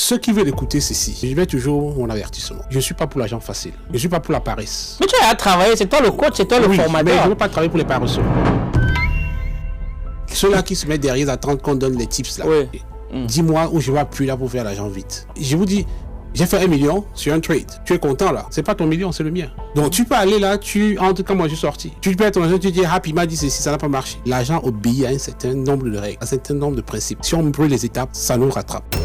Ceux qui veulent écouter ceci, je mets toujours mon avertissement. Je ne suis pas pour l'argent facile. Je ne suis pas pour la paresse. Mais tu as travaillé, c'est toi le coach, c'est toi le formateur. Mais je ne veux pas travailler pour les paresseux. Ceux-là qui se mettent derrière, attendent qu'on donne les tips là. Oui. Dis-moi où je vais appuyer là pour faire l'argent vite. Je vous dis, j'ai fait 1 million sur un trade. Tu es content là. C'est pas ton million, c'est le mien. Donc tu peux aller là, en tout cas moi je suis sorti. Tu perds ton argent, tu dis, il m'a dit ceci, ça n'a pas marché. L'argent obéit à un certain nombre de règles, à un certain nombre de principes. Si on brûle les étapes, ça nous rattrape.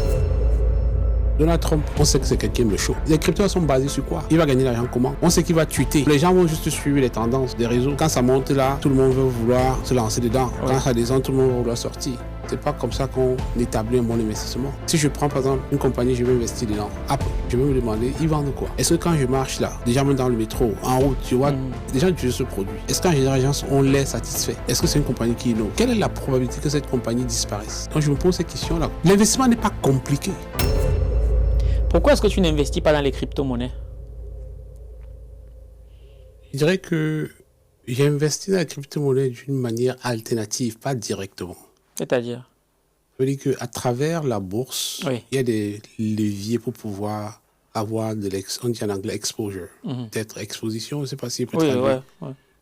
Donald Trump, on sait que c'est quelqu'un de chaud. Les cryptos sont basés sur quoi? Il va gagner l'argent comment? On sait qu'il va tweeter. Les gens vont juste suivre les tendances des réseaux. Quand ça monte là, tout le monde veut vouloir se lancer dedans. Quand ça descend, tout le monde va vouloir sortir. C'est pas comme ça qu'on établit un bon investissement. Si je prends par exemple une compagnie, je vais investir dedans. Apple, je vais me demander, ils vendent quoi? Est-ce que quand je marche là, déjà même dans le métro, en route, tu vois, les gens utilisent ce produit. Est-ce qu'en général, les gens on les satisfait? Est-ce que c'est une compagnie qui innove? Quelle est la probabilité que cette compagnie disparaisse? Quand je me pose ces questions-là, l'investissement n'est pas compliqué. Pourquoi est-ce que tu n'investis pas dans les crypto-monnaies? Je dirais que j'ai investi dans les crypto-monnaies d'une manière alternative, pas directement. C'est-à-dire? Ça veut dire qu'à travers la bourse, il y a des leviers pour pouvoir avoir on dit en anglais exposure. Peut-être exposition, je ne sais pas si c'est plus traduit.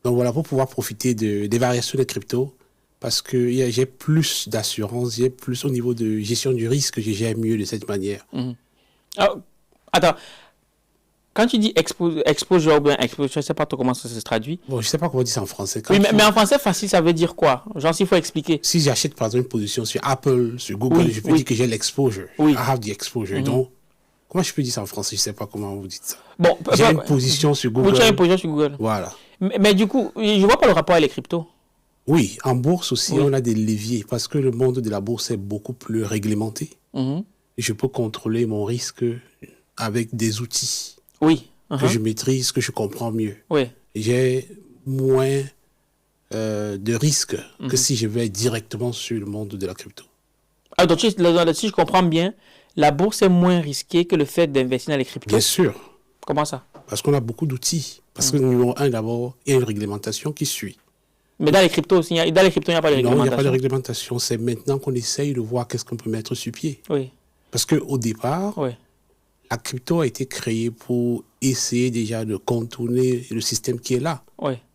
Donc voilà, pour pouvoir profiter des variations des cryptos, parce que j'ai plus d'assurance, j'ai plus au niveau de gestion du risque, je gère mieux de cette manière. Oh, attends, quand tu dis exposure ou bien exposure, je ne sais pas trop comment ça se traduit. Bon, je ne sais pas comment on dit ça en français. Oui, mais en français facile, ça veut dire quoi? Genre, s'il faut expliquer. Si j'achète par exemple une position sur Apple, sur Google, je peux dire que j'ai l'exposure. I have the exposure. Donc, comment je peux dire ça en français? Je ne sais pas comment vous dites ça. Bon, j'ai une position sur Google. Tu as une position sur Google. Voilà. Mais du coup, je ne vois pas le rapport avec les cryptos. Oui, en bourse aussi, on a des leviers parce que le monde de la bourse est beaucoup plus réglementé. Je peux contrôler mon risque avec des outils que je maîtrise, que je comprends mieux. J'ai moins de risques que si je vais directement sur le monde de la crypto. Ah, donc, si je comprends bien, la bourse est moins risquée que le fait d'investir dans les cryptos. Bien sûr. Comment ça? Parce qu'on a beaucoup d'outils. Parce que numéro un, d'abord, il y a une réglementation qui suit. Mais dans les cryptos aussi, il n'y a pas de réglementation. Non, il n'y a pas de réglementation. C'est maintenant qu'on essaye de voir qu'est-ce qu'on peut mettre sur pied. Parce qu'au départ, la crypto a été créée pour essayer déjà de contourner le système qui est là.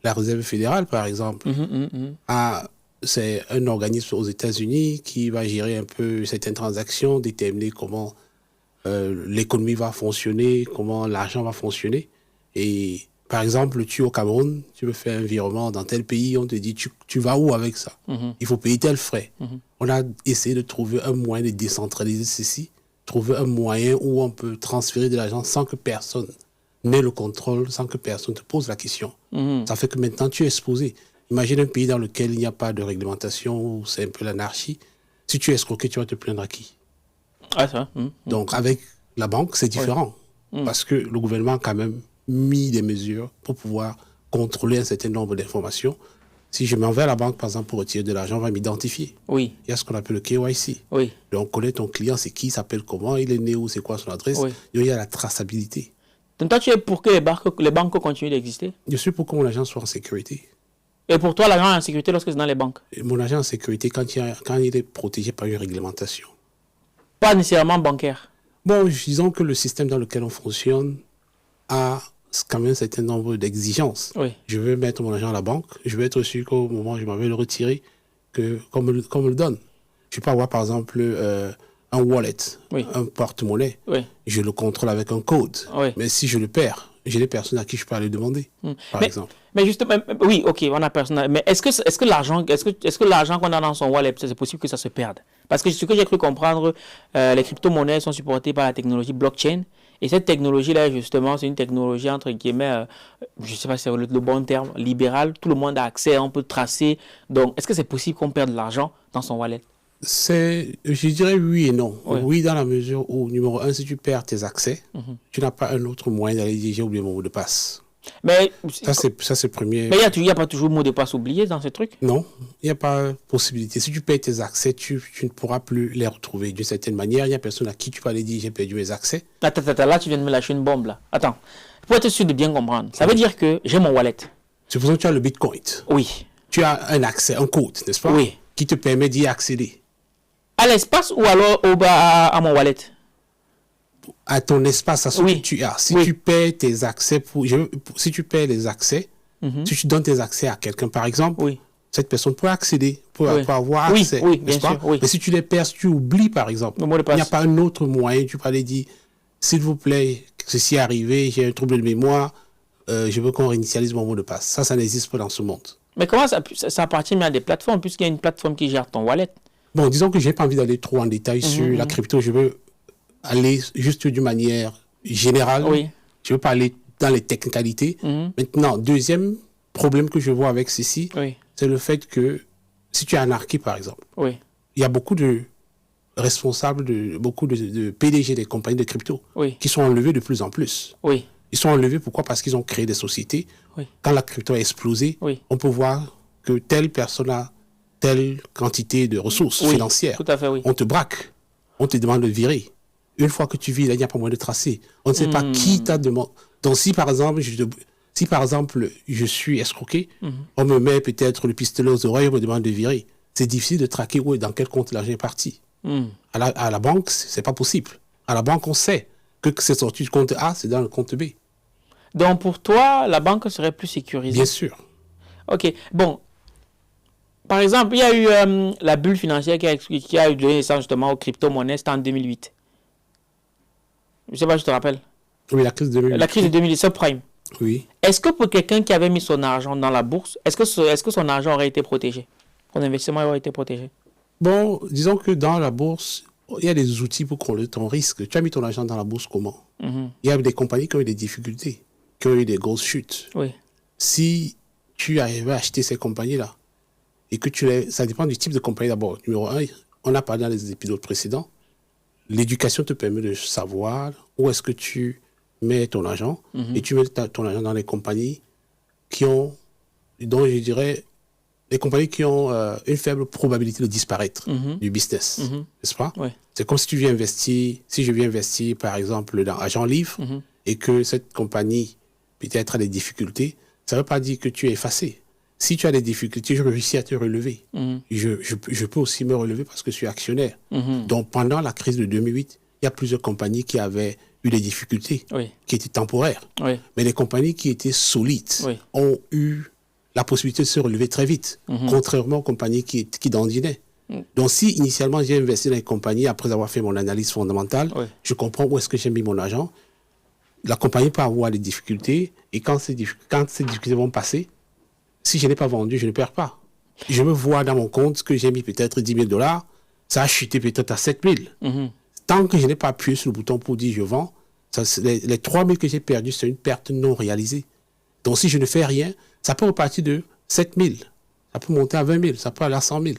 La Réserve fédérale, par exemple, c'est un organisme aux États-Unis qui va gérer un peu certaines transactions, déterminer comment l'économie va fonctionner, comment l'argent va fonctionner. Et par exemple, tu es au Cameroun, tu veux faire un virement dans tel pays, on te dit tu vas où avec ça? Il faut payer tel frais. On a essayé de trouver un moyen de décentraliser ceci, trouver un moyen où on peut transférer de l'argent sans que personne n'ait le contrôle, sans que personne te pose la question. Ça fait que maintenant tu es exposé. Imagine un pays dans lequel il n'y a pas de réglementation, où c'est un peu l'anarchie. Si tu es escroqué, tu vas te plaindre à qui? Donc avec la banque, c'est différent. Parce que le gouvernement a quand même mis des mesures pour pouvoir contrôler un certain nombre d'informations. Si je m'en vais à la banque, par exemple, pour retirer de l'argent, on va m'identifier. Il y a ce qu'on appelle le KYC. Donc, on connaît ton client, c'est qui, il s'appelle comment, il est né où, c'est quoi son adresse. Donc, il y a la traçabilité. Donc, toi, tu es pour que les banques continuent d'exister? Je suis pour que mon agent soit en sécurité. Et pour toi, l'argent est en sécurité lorsque c'est dans les banques? Mon agent est en sécurité quand il est protégé par une réglementation. Pas nécessairement bancaire? Bon, disons que le système dans lequel on fonctionne a quand même un certain nombre d'exigences. Je veux mettre mon argent à la banque, je veux être sûr qu'au moment où je m'en vais le retirer, qu'on me le donne. Je peux avoir par exemple un wallet, un porte-monnaie, je le contrôle avec un code. Mais si je le perds, j'ai des personnes à qui je peux aller demander, par exemple. Mais justement, oui, ok, on a personne. Mais est-ce que l'argent qu'on a dans son wallet, c'est possible que ça se perde? Parce que ce que j'ai cru comprendre, les crypto-monnaies sont supportées par la technologie blockchain. Et cette technologie-là, justement, c'est une technologie, entre guillemets, je ne sais pas si c'est le bon terme, libérale. Tout le monde a accès, on peut tracer. Donc, est-ce que c'est possible qu'on perde de l'argent dans son wallet? Je dirais oui et non. Oui, dans la mesure où, numéro un, si tu perds tes accès, tu n'as pas un autre moyen d'aller dire j'ai oublié mon mot de passe. Mais ça, c'est premier. Mais il n'y a pas toujours mot de passe oublié dans ce truc? Non, il n'y a pas possibilité. Si tu perds tes accès, tu ne pourras plus les retrouver. D'une certaine manière, il n'y a personne à qui tu peux aller dire j'ai perdu mes accès. Attends, là, tu viens de me lâcher une bombe, là. Attends, pour être sûr de bien comprendre, ça veut dire que j'ai mon wallet. Supposons que tu as le Bitcoin. Oui. Tu as un accès, un code, n'est-ce pas? Oui. Qui te permet d'y accéder. À l'espace ou alors à mon wallet? à ton espace, à ce que tu as. Si tu paies tes accès, si tu paies les accès, si tu donnes tes accès à quelqu'un, par exemple, cette personne peut accéder, peut avoir accès, n'est-ce pas? Mais si tu les perds, si tu oublies, par exemple, il n'y a pas un autre moyen, tu peux aller dire, s'il vous plaît, ceci est arrivé, j'ai un trouble de mémoire, je veux qu'on réinitialise mon mot de passe. Ça n'existe pas dans ce monde. Mais comment ça appartient à des plateformes, puisqu'il y a une plateforme qui gère ton wallet? Bon, disons que je n'ai pas envie d'aller trop en détail sur la crypto, je veux aller juste d'une manière générale. Je veux pas aller dans les technicalités. Maintenant, deuxième problème que je vois avec ceci, c'est le fait que si tu es anarchiste, par exemple, il y a beaucoup de responsables, beaucoup de PDG des compagnies de crypto qui sont enlevés de plus en plus. Ils sont enlevés, pourquoi? Parce qu'ils ont créé des sociétés. Quand la crypto a explosé, on peut voir que telle personne a telle quantité de ressources financières. Tout à fait, on te braque, on te demande de virer. Une fois que tu vis, il n'y a pas moyen de tracer. On ne sait pas qui t'a demandé. Donc, si par exemple, je suis escroqué, on me met peut-être le pistolet aux oreilles, on me demande de virer. C'est difficile de traquer où et dans quel compte l'argent est parti. À la banque, ce n'est pas possible. À la banque, on sait que c'est sorti du compte A, c'est dans le compte B. Donc, pour toi, la banque serait plus sécurisée? Bien sûr. OK. Bon. Par exemple, il y a eu la bulle financière qui a eu donné naissance justement aux crypto-monnaies, c'était en 2008. Je ne sais pas, je te rappelle. Oui, la crise de 2008. La crise de 2008, subprime. Oui. Est-ce que pour quelqu'un qui avait mis son argent dans la bourse, est-ce que son argent aurait été protégé? Son investissement aurait été protégé? Bon, disons que dans la bourse, il y a des outils pour contrôler ton risque. Tu as mis ton argent dans la bourse comment? Il y a des compagnies qui ont eu des difficultés, qui ont eu des grosses chutes. Si tu arrives à acheter ces compagnies-là, et que ça dépend du type de compagnie d'abord. Numéro 1, on a parlé dans les épisodes précédents, l'éducation te permet de savoir où est-ce que tu mets ton argent, et tu mets ton argent dans les compagnies dont je dirais, les compagnies qui ont une faible probabilité de disparaître du business, n'est-ce pas? C'est comme si je viens investir, par exemple, dans Agent Livre, et que cette compagnie peut-être a des difficultés, ça ne veut pas dire que tu es effacé. Si tu as des difficultés, je réussis à te relever. Je peux aussi me relever parce que je suis actionnaire. Donc, pendant la crise de 2008, il y a plusieurs compagnies qui avaient eu des difficultés, qui étaient temporaires. Mais les compagnies qui étaient solides ont eu la possibilité de se relever très vite, contrairement aux compagnies qui dandinaient. Donc, si initialement j'ai investi dans les compagnies après avoir fait mon analyse fondamentale, je comprends où est-ce que j'ai mis mon argent. La compagnie peut avoir des difficultés, et quand ces difficultés vont passer, si je n'ai pas vendu, je ne perds pas. Je me vois dans mon compte que j'ai mis peut-être 10 000 $, ça a chuté peut-être à 7 000. Tant que je n'ai pas appuyé sur le bouton pour dire je vends, les 3 000 que j'ai perdus, c'est une perte non réalisée. Donc si je ne fais rien, ça peut repartir de 7 000. Ça peut monter à 20 000, ça peut aller à 100 000.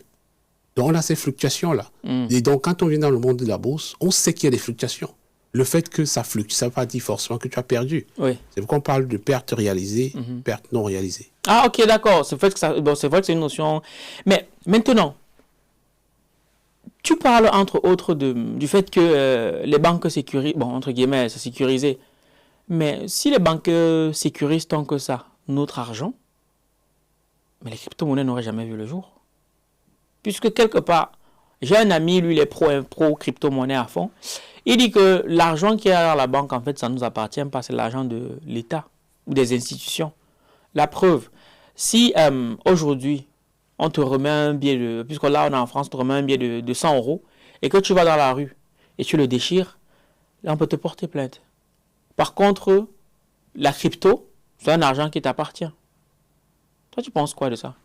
Donc on a ces fluctuations-là. Et donc quand on vient dans le monde de la bourse, on sait qu'il y a des fluctuations. Le fait que ça fluctue, ça ne veut pas dire forcément que tu as perdu. C'est pourquoi on parle de perte réalisée, perte non réalisée. Ah, ok, d'accord. C'est vrai que c'est une notion. Mais maintenant, tu parles entre autres du fait que les banques sécurisent, bon, entre guillemets, c'est sécurisé. Mais si les banques sécurisent tant que ça notre argent, mais les crypto-monnaies n'auraient jamais vu le jour. Puisque quelque part, j'ai un ami, lui, il est pro crypto-monnaie à fond. Il dit que l'argent qui est à la banque, en fait, ça ne nous appartient pas, c'est l'argent de l'État ou des institutions. La preuve, si aujourd'hui, on te remet un billet puisque là, on est en France, on te remet un billet de 100 € et que tu vas dans la rue et tu le déchires, là, on peut te porter plainte. Par contre, la crypto, c'est un argent qui t'appartient. Toi, tu penses quoi de ça?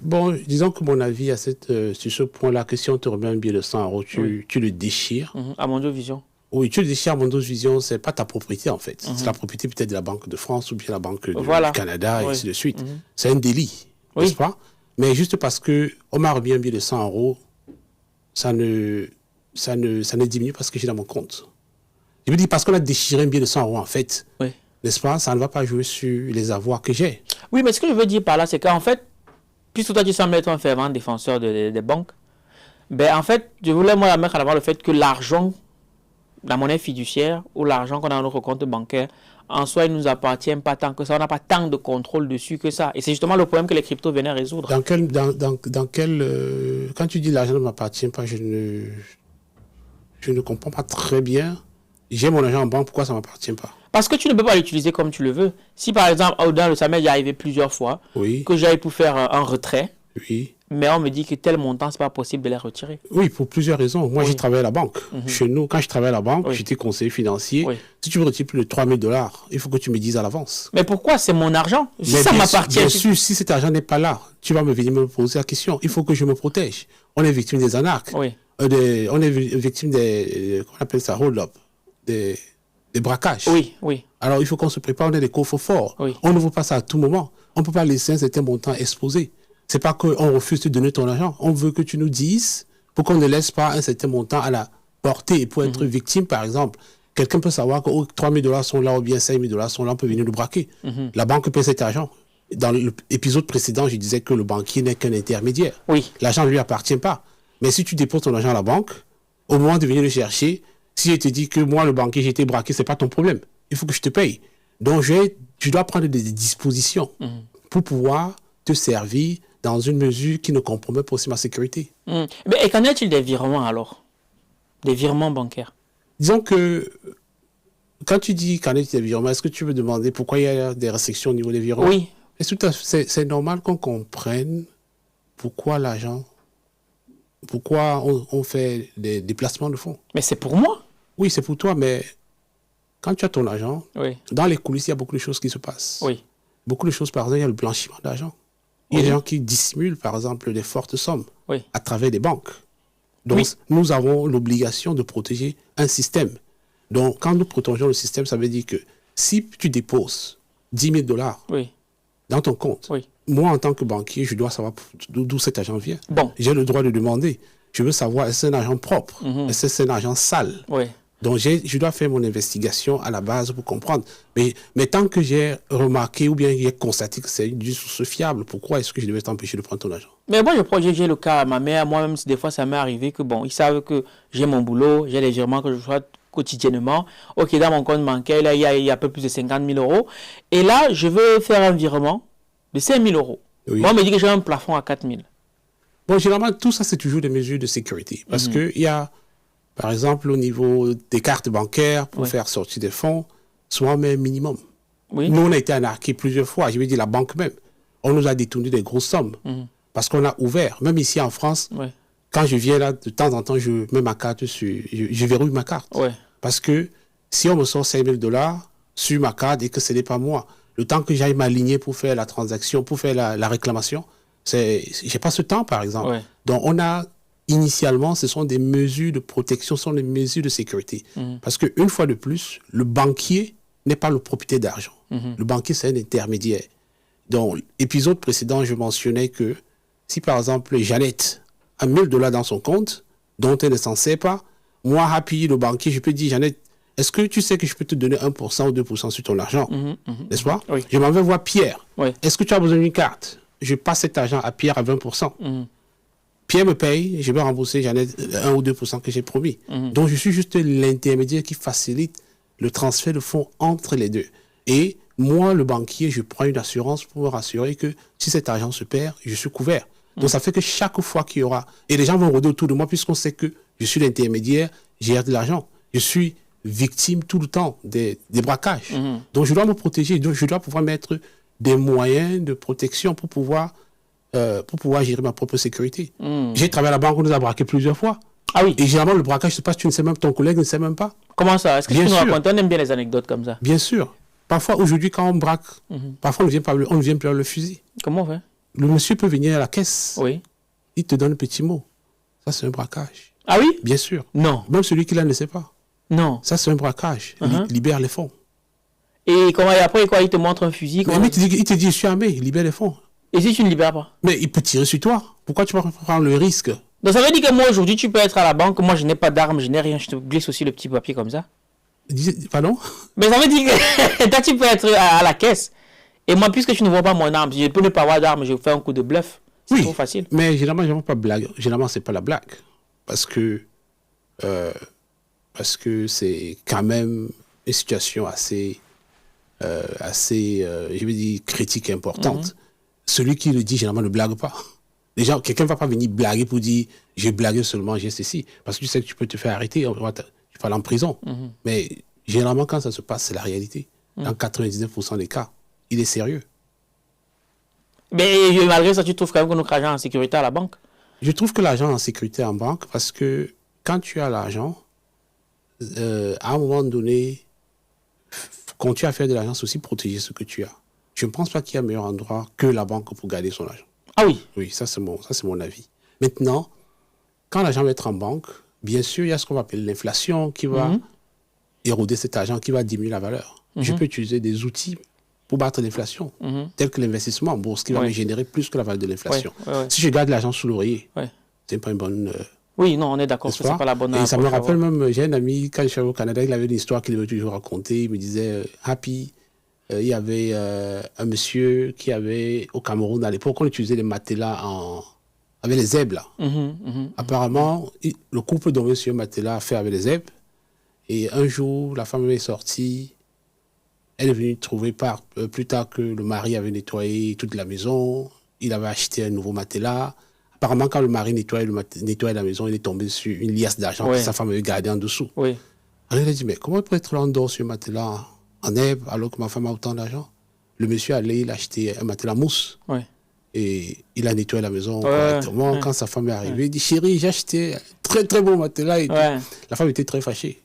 Bon, disons que mon avis sur ce point-là, que si on te remet un billet de 100 €, tu le déchires. À Mondo Vision. Oui, tu le déchires à Mondo Vision, c'est pas ta propriété en fait. C'est la propriété peut-être de la Banque de France ou bien la Banque du Canada et ainsi de suite. C'est un délit, n'est-ce pas? Mais juste parce qu'on m'a remis un billet de 100 €, ça ne diminue pas ce que j'ai dans mon compte. Je me dis parce qu'on a déchiré un billet de 100 € en fait, n'est-ce pas? Ça ne va pas jouer sur les avoirs que j'ai. Oui, mais ce que je veux dire par là, c'est qu'en fait, puisque toi tu sembles être un fervent défenseur des banques, ben en fait, je voulais moi mettre en avant le fait que l'argent, la monnaie fiduciaire ou l'argent qu'on a dans notre compte bancaire, en soi, il ne nous appartient pas tant que ça. On n'a pas tant de contrôle dessus que ça. Et c'est justement le problème que les cryptos venaient résoudre. Quand tu dis l'argent ne m'appartient pas, je ne comprends pas très bien J'ai mon argent en banque, pourquoi ça ne m'appartient pas? Parce que tu ne peux pas l'utiliser comme tu le veux. Si par exemple, ça m'est arrivé plusieurs fois que j'aille pour faire un retrait, mais on me dit que tel montant, ce n'est pas possible de les retirer. Oui, pour plusieurs raisons. Moi, j'ai travaillé à la banque. Chez nous, quand je travaillais à la banque, j'étais conseiller financier. Si tu veux retirer plus de 3 000 $, il faut que tu me dises à l'avance. Mais pourquoi? C'est mon argent. Si ça m'appartient. Bien sûr, si cet argent n'est pas là, tu vas venir me poser la question. Il faut que je me protège. On est victime des anarques. On est victime des, qu'on appelle ça, hold-up, des braquages. Alors, il faut qu'on se prépare, on a des coffres forts. On ne veut pas ça à tout moment. On ne peut pas laisser un certain montant exposé. Ce n'est pas qu'on refuse de donner ton argent. On veut que tu nous dises pour qu'on ne laisse pas un certain montant à la portée. Et pour être victime, par exemple, quelqu'un peut savoir que 3 000 $ sont là ou bien 5 000 $ sont là, on peut venir le braquer. La banque paie cet argent. Dans l'épisode précédent, je disais que le banquier n'est qu'un intermédiaire. L'argent ne lui appartient pas. Mais si tu déposes ton argent à la banque, au moment de venir le chercher, si je te dis que moi, le banquier, j'ai été braqué, ce n'est pas ton problème. Il faut que je te paye. Donc, tu dois prendre des dispositions pour pouvoir te servir dans une mesure qui ne compromet pas aussi ma sécurité. Mais et qu'en est-il des virements alors? Des virements bancaires? Disons que, quand tu dis qu'en est-il des virements, est-ce que tu veux demander pourquoi il y a des restrictions au niveau des virements? Oui. C'est normal qu'on comprenne pourquoi l'argent, pourquoi on fait des déplacements de fonds. Mais c'est pour moi? Oui, c'est pour toi, mais quand tu as ton argent, dans les coulisses, il y a beaucoup de choses qui se passent. Beaucoup de choses, par exemple, il y a le blanchiment d'argent. Il y a des gens qui dissimulent, par exemple, des fortes sommes à travers des banques. Donc, nous avons l'obligation de protéger un système. Donc, quand nous protégeons le système, ça veut dire que si tu déposes 10 000 $ dans ton compte, moi, en tant que banquier, je dois savoir d'où cet argent vient. J'ai le droit de demander. Je veux savoir, est-ce que c'est un argent propre? Est-ce que c'est un argent sale? Donc, je dois faire mon investigation à la base pour comprendre. Mais tant que j'ai remarqué ou bien j'ai constaté que c'est une source fiable, pourquoi est-ce que je devais t'empêcher de prendre ton argent? Mais moi, j'ai le cas à ma mère. Moi-même, des fois, ça m'est arrivé que, ils savent que j'ai mon boulot, j'ai les virements que je fais quotidiennement. OK, dans mon compte bancaire, là, il y a un peu plus de 50 000 €. Et là, je veux faire un virement de 5 000 €. Moi, on me dit que j'ai un plafond à 4 000. Bon, généralement, tout ça, c'est toujours des mesures de sécurité. Parce qu'il y a... Par exemple, au niveau des cartes bancaires, pour faire sortir des fonds, souvent on met un minimum. Nous, on a été arnaqués plusieurs fois. Je veux dire, la banque même. On nous a détourné des grosses sommes. Parce qu'on a ouvert. Même ici en France, quand je viens là, de temps en temps, je mets ma carte je verrouille ma carte. Parce que si on me sort 5 000 $ sur ma carte et que ce n'est pas moi, le temps que j'aille m'aligner pour faire la transaction, pour faire la réclamation, j'ai pas ce temps, par exemple. Donc, on a... Initialement, ce sont des mesures de protection, ce sont des mesures de sécurité. Parce qu'une fois de plus, le banquier n'est pas le propriétaire d'argent. Le banquier, c'est un intermédiaire. Dans l'épisode précédent, je mentionnais que si, par exemple, Jeannette a 1 000 $ dans son compte, dont elle ne s'en sert pas, moi, Happy, le banquier, je peux dire, Jeannette, est-ce que tu sais que je peux te donner 1% ou 2% sur ton argent? N'est-ce pas? Je m'en vais voir Pierre. Est-ce que tu as besoin d'une carte? Je passe cet argent à Pierre à 20%. Pierre me paye, je vais rembourser, j'en ai 1 ou 2% que j'ai promis. Donc, je suis juste l'intermédiaire qui facilite le transfert de fonds entre les deux. Et moi, le banquier, je prends une assurance pour me rassurer que si cet argent se perd, je suis couvert. Donc, ça fait que chaque fois qu'il y aura... Et les gens vont rôder autour de moi puisqu'on sait que je suis l'intermédiaire, j'ai de l'argent. Je suis victime tout le temps des braquages. Donc, je dois me protéger. Donc, je dois pouvoir mettre des moyens de protection pour pouvoir gérer ma propre sécurité. J'ai travaillé à la banque, on nous a braqué plusieurs fois. Et généralement, le braquage se passe, tu ne sais même, ton collègue ne sait même pas. Comment ça? Est-ce que tu nous racontes? On aime bien les anecdotes comme ça. Bien sûr. Parfois, aujourd'hui, quand on braque, parfois, on ne vient plus le fusil. Comment on fait? Le monsieur peut venir à la caisse. Il te donne un petit mot. Ça, c'est un braquage. Ah oui? Bien sûr. Non. Même celui qui l'a ne sait pas. Non. Ça, c'est un braquage. Libère les fonds. Et après, quoi, il te montre un fusil? Mais il te dit, je suis armé, libère les fonds. Et si tu ne libères pas? Mais il peut tirer sur toi. Pourquoi tu vas prendre le risque? Donc ça veut dire que moi aujourd'hui tu peux être à la banque, moi je n'ai pas d'armes, je n'ai rien, je te glisse aussi le petit papier comme ça. Pardon? Mais ça veut dire que toi tu peux être à la caisse. Et moi puisque tu ne vois pas mon arme, si je peux ne pas avoir d'arme, je fais un coup de bluff. C'est trop facile. Mais généralement je ne pas blague. Généralement c'est pas la blague. Parce que c'est quand même une situation assez je veux dire, critique et importante. Celui qui le dit, généralement, ne blague pas. Quelqu'un ne va pas venir blaguer pour dire, j'ai blagué seulement, j'ai ceci. Parce que tu sais que tu peux te faire arrêter, tu il faut aller en prison. Mais généralement, quand ça se passe, c'est la réalité. Dans 99% des cas, il est sérieux. Mais malgré ça, tu trouves quand même que notre argent est en sécurité à la banque? Je trouve que l'argent est en sécurité en banque parce que quand tu as l'argent, à un moment donné, quand tu as fait de l'argent, c'est aussi protéger ce que tu as. Je ne pense pas qu'il y a un meilleur endroit que la banque pour garder son argent. Ah oui? Oui, ça c'est mon avis. Maintenant, quand l'argent va être en banque, bien sûr, il y a ce qu'on va appeler l'inflation qui va éroder cet argent, qui va diminuer la valeur. Je peux utiliser des outils pour battre l'inflation, tels que l'investissement en bourse, qui va me générer plus que la valeur de l'inflation. Si je garde l'argent sous l'oreiller, c'est pas une bonne... Oui, non, on est d'accord, c'est pas la bonne... Et ça me rappelle même, j'ai un ami, quand je suis au Canada, il avait une histoire qu'il aimait toujours raconter. Il me disait, Happy, il y avait un monsieur qui avait, au Cameroun, à l'époque, on utilisait les matelas avec les zèbres, là. Apparemment, le couple dormait sur un matelas fait avec les zèbres. Et un jour, la femme est sortie. Elle est venue trouver plus tard que le mari avait nettoyé toute la maison. Il avait acheté un nouveau matelas. Apparemment, quand le mari nettoyait la maison, il est tombé sur une liasse d'argent que sa femme avait gardée en dessous. Alors il a dit, mais comment peut-être là on dort sur un matelas en herbe alors que ma femme a autant d'argent? Le monsieur allait, il a acheté un matelas mousse. Et il a nettoyé la maison correctement. Quand sa femme est arrivée, il dit, chérie, j'ai acheté un très très beau matelas. Et la femme était très fâchée.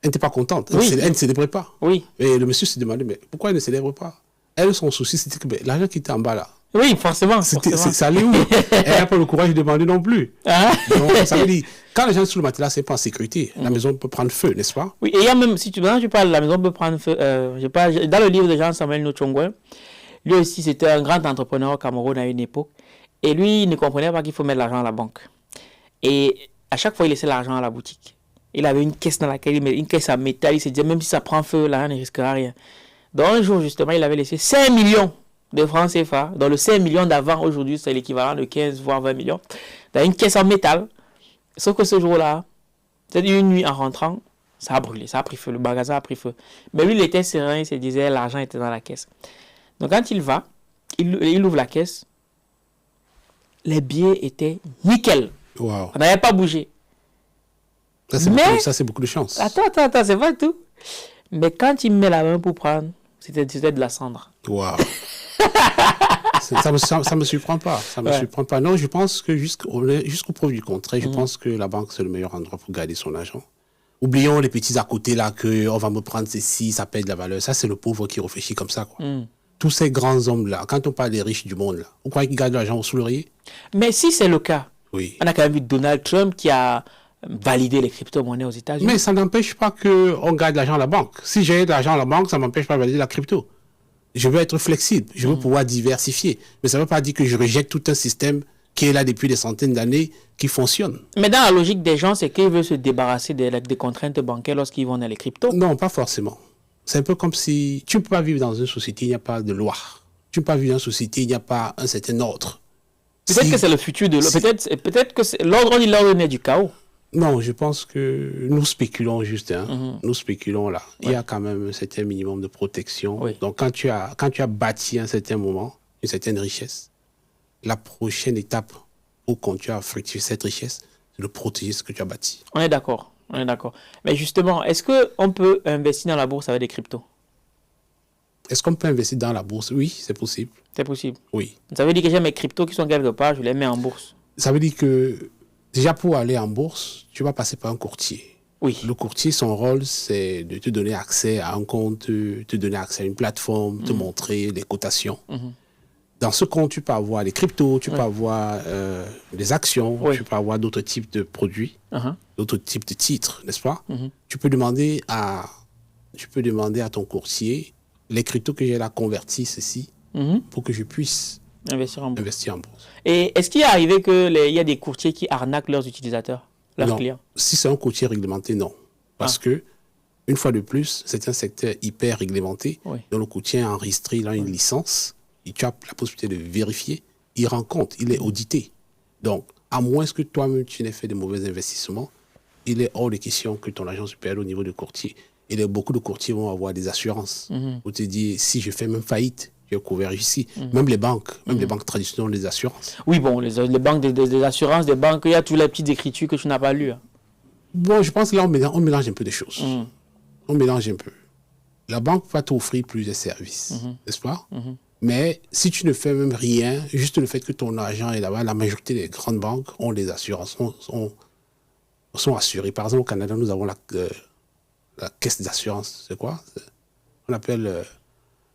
Elle n'était pas contente. Elle ne célébrait pas. Et le monsieur se demandait, mais pourquoi elle ne célèbre pas? Elle, son souci, c'était que l'argent qui était en bas là. Oui, forcément. Ça allait où? Elle n'a pas le courage de demander non plus. Donc, ça veut dire, quand les gens sont sous le matelas, c'est pas en sécurité. La maison peut prendre feu, n'est-ce pas? Oui, et il y a même, si tu parles, la maison peut prendre feu. Dans le livre de Jean-Samuel Nochongwe, lui aussi, c'était un grand entrepreneur au Cameroun à une époque. Et lui, il ne comprenait pas qu'il faut mettre l'argent à la banque. Et à chaque fois, il laissait l'argent à la boutique. Il avait une caisse dans laquelle il mettait une caisse à métal. Il se disait, même si ça prend feu, l'argent ne risquera rien. Donc, un jour, justement, il avait laissé 5 millions de francs CFA. Dans le 5 millions d'avant, aujourd'hui, c'est l'équivalent de 15 voire 20 millions. Dans une caisse en métal. Sauf que ce jour-là, c'est une nuit en rentrant, ça a brûlé, ça a pris feu, le magasin a pris feu. Mais lui, il était serein, il se disait, l'argent était dans la caisse. Donc, quand il va, il ouvre la caisse, les billets étaient nickel. Wow. On n'avait pas bougé. Ça, c'est beaucoup de chance. Attends, c'est pas tout. Mais quand il met la main pour prendre, c'était de la cendre. Waouh. Ça me surprend pas. Ça me surprend pas. Non, je pense que jusqu'au preuve du contraire, je pense que la banque, c'est le meilleur endroit pour garder son argent. Oublions les petits à côté là, qu'on va me prendre ceci, ça perd de la valeur. Ça, c'est le pauvre qui réfléchit comme ça, quoi. Tous ces grands hommes là, quand on parle des riches du monde là, vous croyez qu'ils gardent l'argent sous l'oreiller? Mais si c'est le cas, on a quand même vu Donald Trump qui a validé les crypto-monnaies aux États-Unis. Mais ça n'empêche pas qu'on garde l'argent à la banque. Si j'ai de l'argent à la banque, ça ne m'empêche pas de valider la crypto. Je veux être flexible, je veux pouvoir diversifier. Mais ça ne veut pas dire que je rejette tout un système qui est là depuis des centaines d'années, qui fonctionne. Mais dans la logique des gens, c'est qu'ils veulent se débarrasser des contraintes bancaires lorsqu'ils vont dans les cryptos. Non, pas forcément. C'est un peu comme si tu ne peux pas vivre dans une société, il n'y a pas de loi. Tu ne peux pas vivre dans une société, il n'y a pas un certain ordre. Peut-être que c'est le futur de l'ordre. Peut-être que l'ordre naît du chaos. Non, je pense que nous spéculons juste. Nous spéculons là. Il y a quand même un certain minimum de protection. Donc, quand tu as bâti un certain moment, une certaine richesse, la prochaine étape pour continuer à fructifier cette richesse, c'est de protéger ce que tu as bâti. On est d'accord. Mais justement, est-ce qu'on peut investir dans la bourse avec des cryptos? Est-ce qu'on peut investir dans la bourse? Oui, c'est possible. C'est possible? Oui. Ça veut dire que j'ai mes cryptos qui sont quelque part, je les mets en bourse? Ça veut dire que déjà, pour aller en bourse, tu vas passer par un courtier. Oui. Le courtier, son rôle, c'est de te donner accès à un compte, te donner accès à une plateforme, te montrer les cotations. Dans ce compte, tu peux avoir des cryptos, tu peux avoir des actions, tu peux avoir d'autres types de produits, d'autres types de titres, n'est-ce pas? Tu peux demander à ton courtier, les cryptos que j'ai là, convertis ceci, pour que je puisse investir en bourse. Et est-ce qu'il est arrivé qu'il y a des courtiers qui arnaquent leurs utilisateurs, leurs clients? Si c'est un courtier réglementé, non. Parce que, une fois de plus, c'est un secteur hyper réglementé. Donc le courtier est enregistré, il a une licence, et tu as la possibilité de vérifier. Il rend compte, il est audité. Donc, à moins que toi-même tu n'aies fait de mauvais investissements, il est hors de question que ton argent se perde au niveau de courtier. Et beaucoup de courtiers vont avoir des assurances. Pour te dire, si je fais même faillite, tu es couvert ici. Même les banques, les banques traditionnelles ont des assurances. Oui, bon, les banques, des assurances, des banques, il y a toutes les petites écritures que tu n'as pas lues. Bon, je pense que là, on mélange un peu des choses. On mélange un peu. La banque va t'offrir plus de services, n'est-ce pas? Mais si tu ne fais même rien, juste le fait que ton argent est là-bas, la majorité des grandes banques ont des assurances, sont assurées. Par exemple, au Canada, nous avons la caisse d'assurance. C'est quoi? On appelle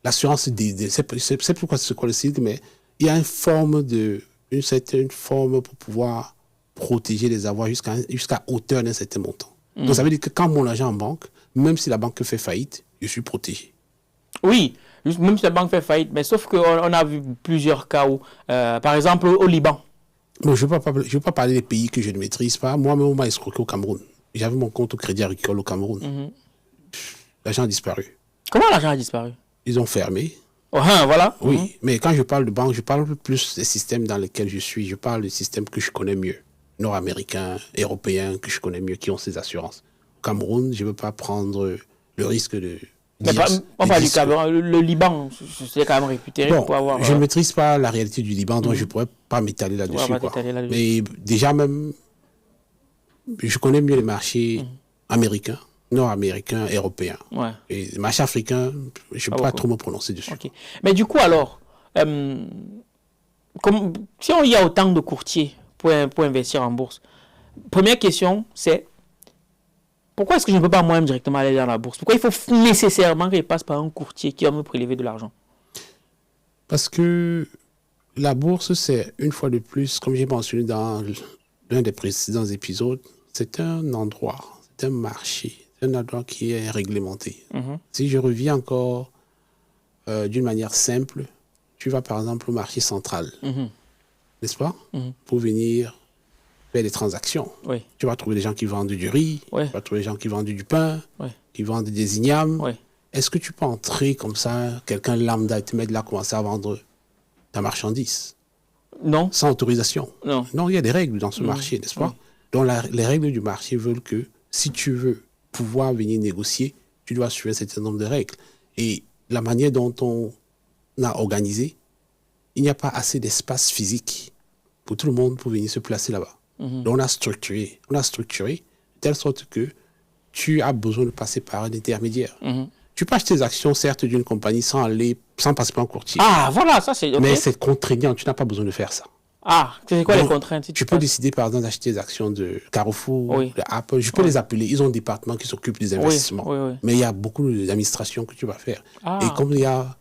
l'assurance c'est pourquoi c'est quoi le site, mais il y a une certaine forme pour pouvoir protéger les avoirs jusqu'à hauteur d'un certain montant. Donc ça veut dire que quand mon argent en banque, même si la banque fait faillite, je suis protégé. Oui, même si la banque fait faillite, mais sauf qu'on a vu plusieurs cas où, par exemple au Liban. Bon, je ne veux pas parler des pays que je ne maîtrise pas. Moi-même, on m'a escroqué au Cameroun. J'avais mon compte au Crédit Agricole au Cameroun. L'argent a disparu. Comment l'argent a disparu? Ils ont fermé. Oh, voilà. Oui, mais quand je parle de banque, je parle plus des systèmes dans lesquels je suis. Je parle des systèmes que je connais mieux. Nord-américains, européens, que je connais mieux, qui ont ces assurances. Au Cameroun, je ne veux pas prendre le risque de... Mais on parle du Cameroun, le Liban, c'est quand même réputé pour avoir... Je ne maîtrise pas la réalité du Liban, donc je ne pourrais pas m'étaler là-dessus. Mais déjà même, je connais mieux les marchés américains, nord-américains, européens. Ouais. Et les marchés africains, je ne peux pas trop me prononcer dessus. Okay. Mais du coup, alors, si il y a autant de courtiers pour investir en bourse, première question, c'est pourquoi est-ce que je ne peux pas moi-même directement aller dans la bourse? Pourquoi il faut nécessairement que je passe par un courtier qui va me prélever de l'argent? Parce que la bourse, c'est une fois de plus, comme j'ai mentionné dans l'un des précédents épisodes, c'est un endroit, c'est un marché, c'est un endroit qui est réglementé. Si je reviens encore d'une manière simple, tu vas par exemple au marché central, n'est-ce pas? Pour venir faire des transactions. Oui. Tu vas trouver des gens qui vendent du riz, tu vas trouver des gens qui vendent du pain, qui vendent des ignames. Est-ce que tu peux entrer comme ça, quelqu'un lambda, et te mettre là, commencer à vendre ta marchandise? Non. Sans autorisation? Non. Non, il y a des règles dans ce marché, n'est-ce pas? Donc les règles du marché veulent que si tu veux pouvoir venir négocier, tu dois suivre un certain nombre de règles. Et la manière dont on a organisé, il n'y a pas assez d'espace physique pour tout le monde pour venir se placer là-bas. Donc on a structuré de telle sorte que tu as besoin de passer par un intermédiaire. Tu peux acheter des actions, certes, d'une compagnie sans passer par un courtier. Ah, voilà, ça c'est... Okay. Mais c'est contraignant, tu n'as pas besoin de faire ça. Ah, c'est quoi les contraintes? Si tu peux décider, par exemple, d'acheter des actions de Carrefour, de Apple. Je peux les appeler. Ils ont un département qui s'occupe des investissements. Mais il y a beaucoup d'administration que tu vas faire. Et comme il y a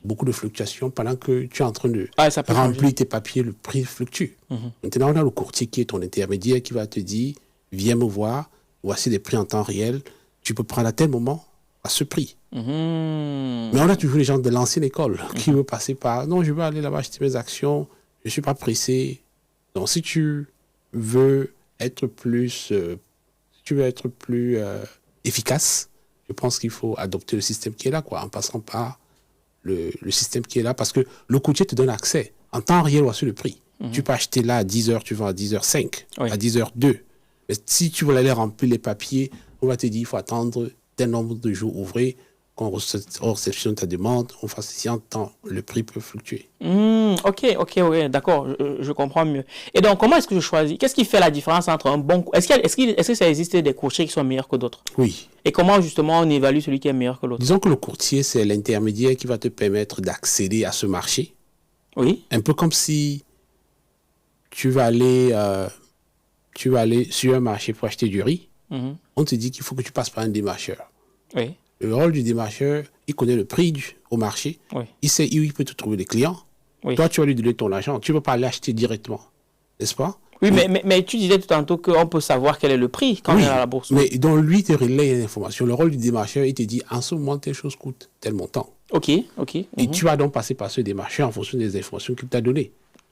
beaucoup de fluctuations, pendant que tu es en train de remplir tes papiers, le prix fluctue. Maintenant, on a le courtier qui est ton intermédiaire qui va te dire, viens me voir, voici des prix en temps réel, tu peux prendre à tel moment à ce prix. Mais on a toujours les gens de l'ancienne école qui veulent passer par, non, je veux aller là-bas acheter mes actions, je ne suis pas pressé. Donc, si tu veux être plus, efficace, je pense qu'il faut adopter le système qui est là, en passant par le système qui est là, parce que le courtier te donne accès. En temps réel, voici le prix. Tu peux acheter là à 10h, tu vends à 10h05, à 10h02. Mais si tu veux aller remplir les papiers, on va te dire qu'il faut attendre tel nombre de jours ouvrés, qu'on réceptionne ta demande, on fasse ici en temps, le prix peut fluctuer. Ok, d'accord, je comprends mieux. Et donc, comment est-ce que je choisis? Qu'est-ce qui fait la différence entre un bon... Est-ce que ça existe des courtiers qui sont meilleurs que d'autres? Oui. Et comment, justement, on évalue celui qui est meilleur que l'autre? Disons que le courtier, c'est l'intermédiaire qui va te permettre d'accéder à ce marché. Oui. Un peu comme si tu vas aller sur un marché pour acheter du riz. On te dit qu'il faut que tu passes par un démarcheur. Oui. Le rôle du démarcheur, il connaît le prix au marché. Oui. Il sait où il peut te trouver des clients. Oui. Toi, tu vas lui donner ton argent. Tu ne peux pas l'acheter directement. N'est-ce pas? Oui, mais tu disais tout tantôt qu'on peut savoir quel est le prix quand on est à la bourse. Mais donc, lui, il te relaie l'information. Le rôle du démarcheur, il te dit, en ce moment, telle chose coûte tel montant. Ok. Et tu vas donc passer par ce démarcheur en fonction des informations qu'il t'a données.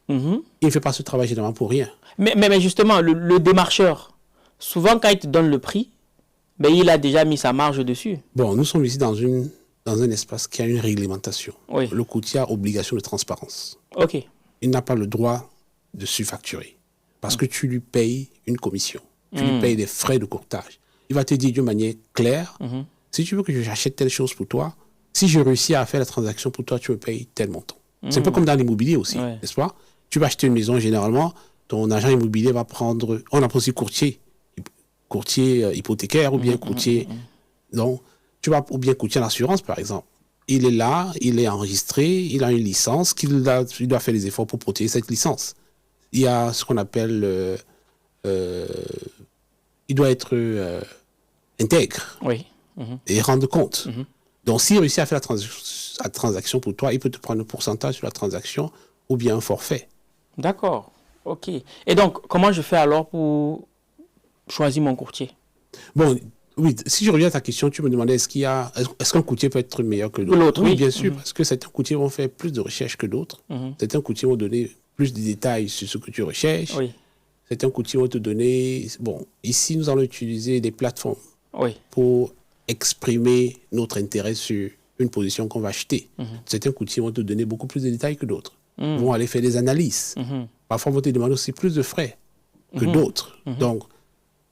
Il ne fait pas ce travail généralement pour rien. Mais justement, le démarcheur, souvent, quand il te donne le prix, il a déjà mis sa marge dessus. Bon, nous sommes ici dans un espace qui a une réglementation. Oui. Le courtier a obligation de transparence. Ok. Il n'a pas le droit de surfacturer parce que tu lui payes une commission. Tu lui payes des frais de courtage. Il va te dire d'une manière claire, si tu veux que j'achète telle chose pour toi, si je réussis à faire la transaction pour toi, tu me payes tel montant. C'est un peu comme dans l'immobilier aussi, n'est-ce pas? Tu vas acheter une maison, généralement, ton agent immobilier va prendre... On a aussi courtier. courtier hypothécaire ou bien courtier... Donc, tu vas, ou bien courtier en assurance, par exemple. Il est là, il est enregistré, il a une licence, il doit faire des efforts pour protéger cette licence. Il y a ce qu'on appelle... il doit être intègre et rendre compte. Donc, s'il réussit à faire la transaction pour toi, il peut te prendre un pourcentage sur la transaction ou bien un forfait. D'accord, ok. Et donc, comment je fais alors pour choisir mon courtier? Bon, oui, si je reviens à ta question, tu me demandais est-ce qu'un courtier peut être meilleur que l'autre? Oui, bien sûr, parce que certains courtiers vont faire plus de recherches que d'autres. Certains courtiers vont donner plus de détails sur ce que tu recherches. Oui. Certains courtiers vont te donner... Bon, ici, nous allons utiliser des plateformes pour exprimer notre intérêt sur une position qu'on va acheter. Certains courtiers vont te donner beaucoup plus de détails que d'autres. Ils vont aller faire des analyses. Parfois, ils vont te demander aussi plus de frais que d'autres. Donc,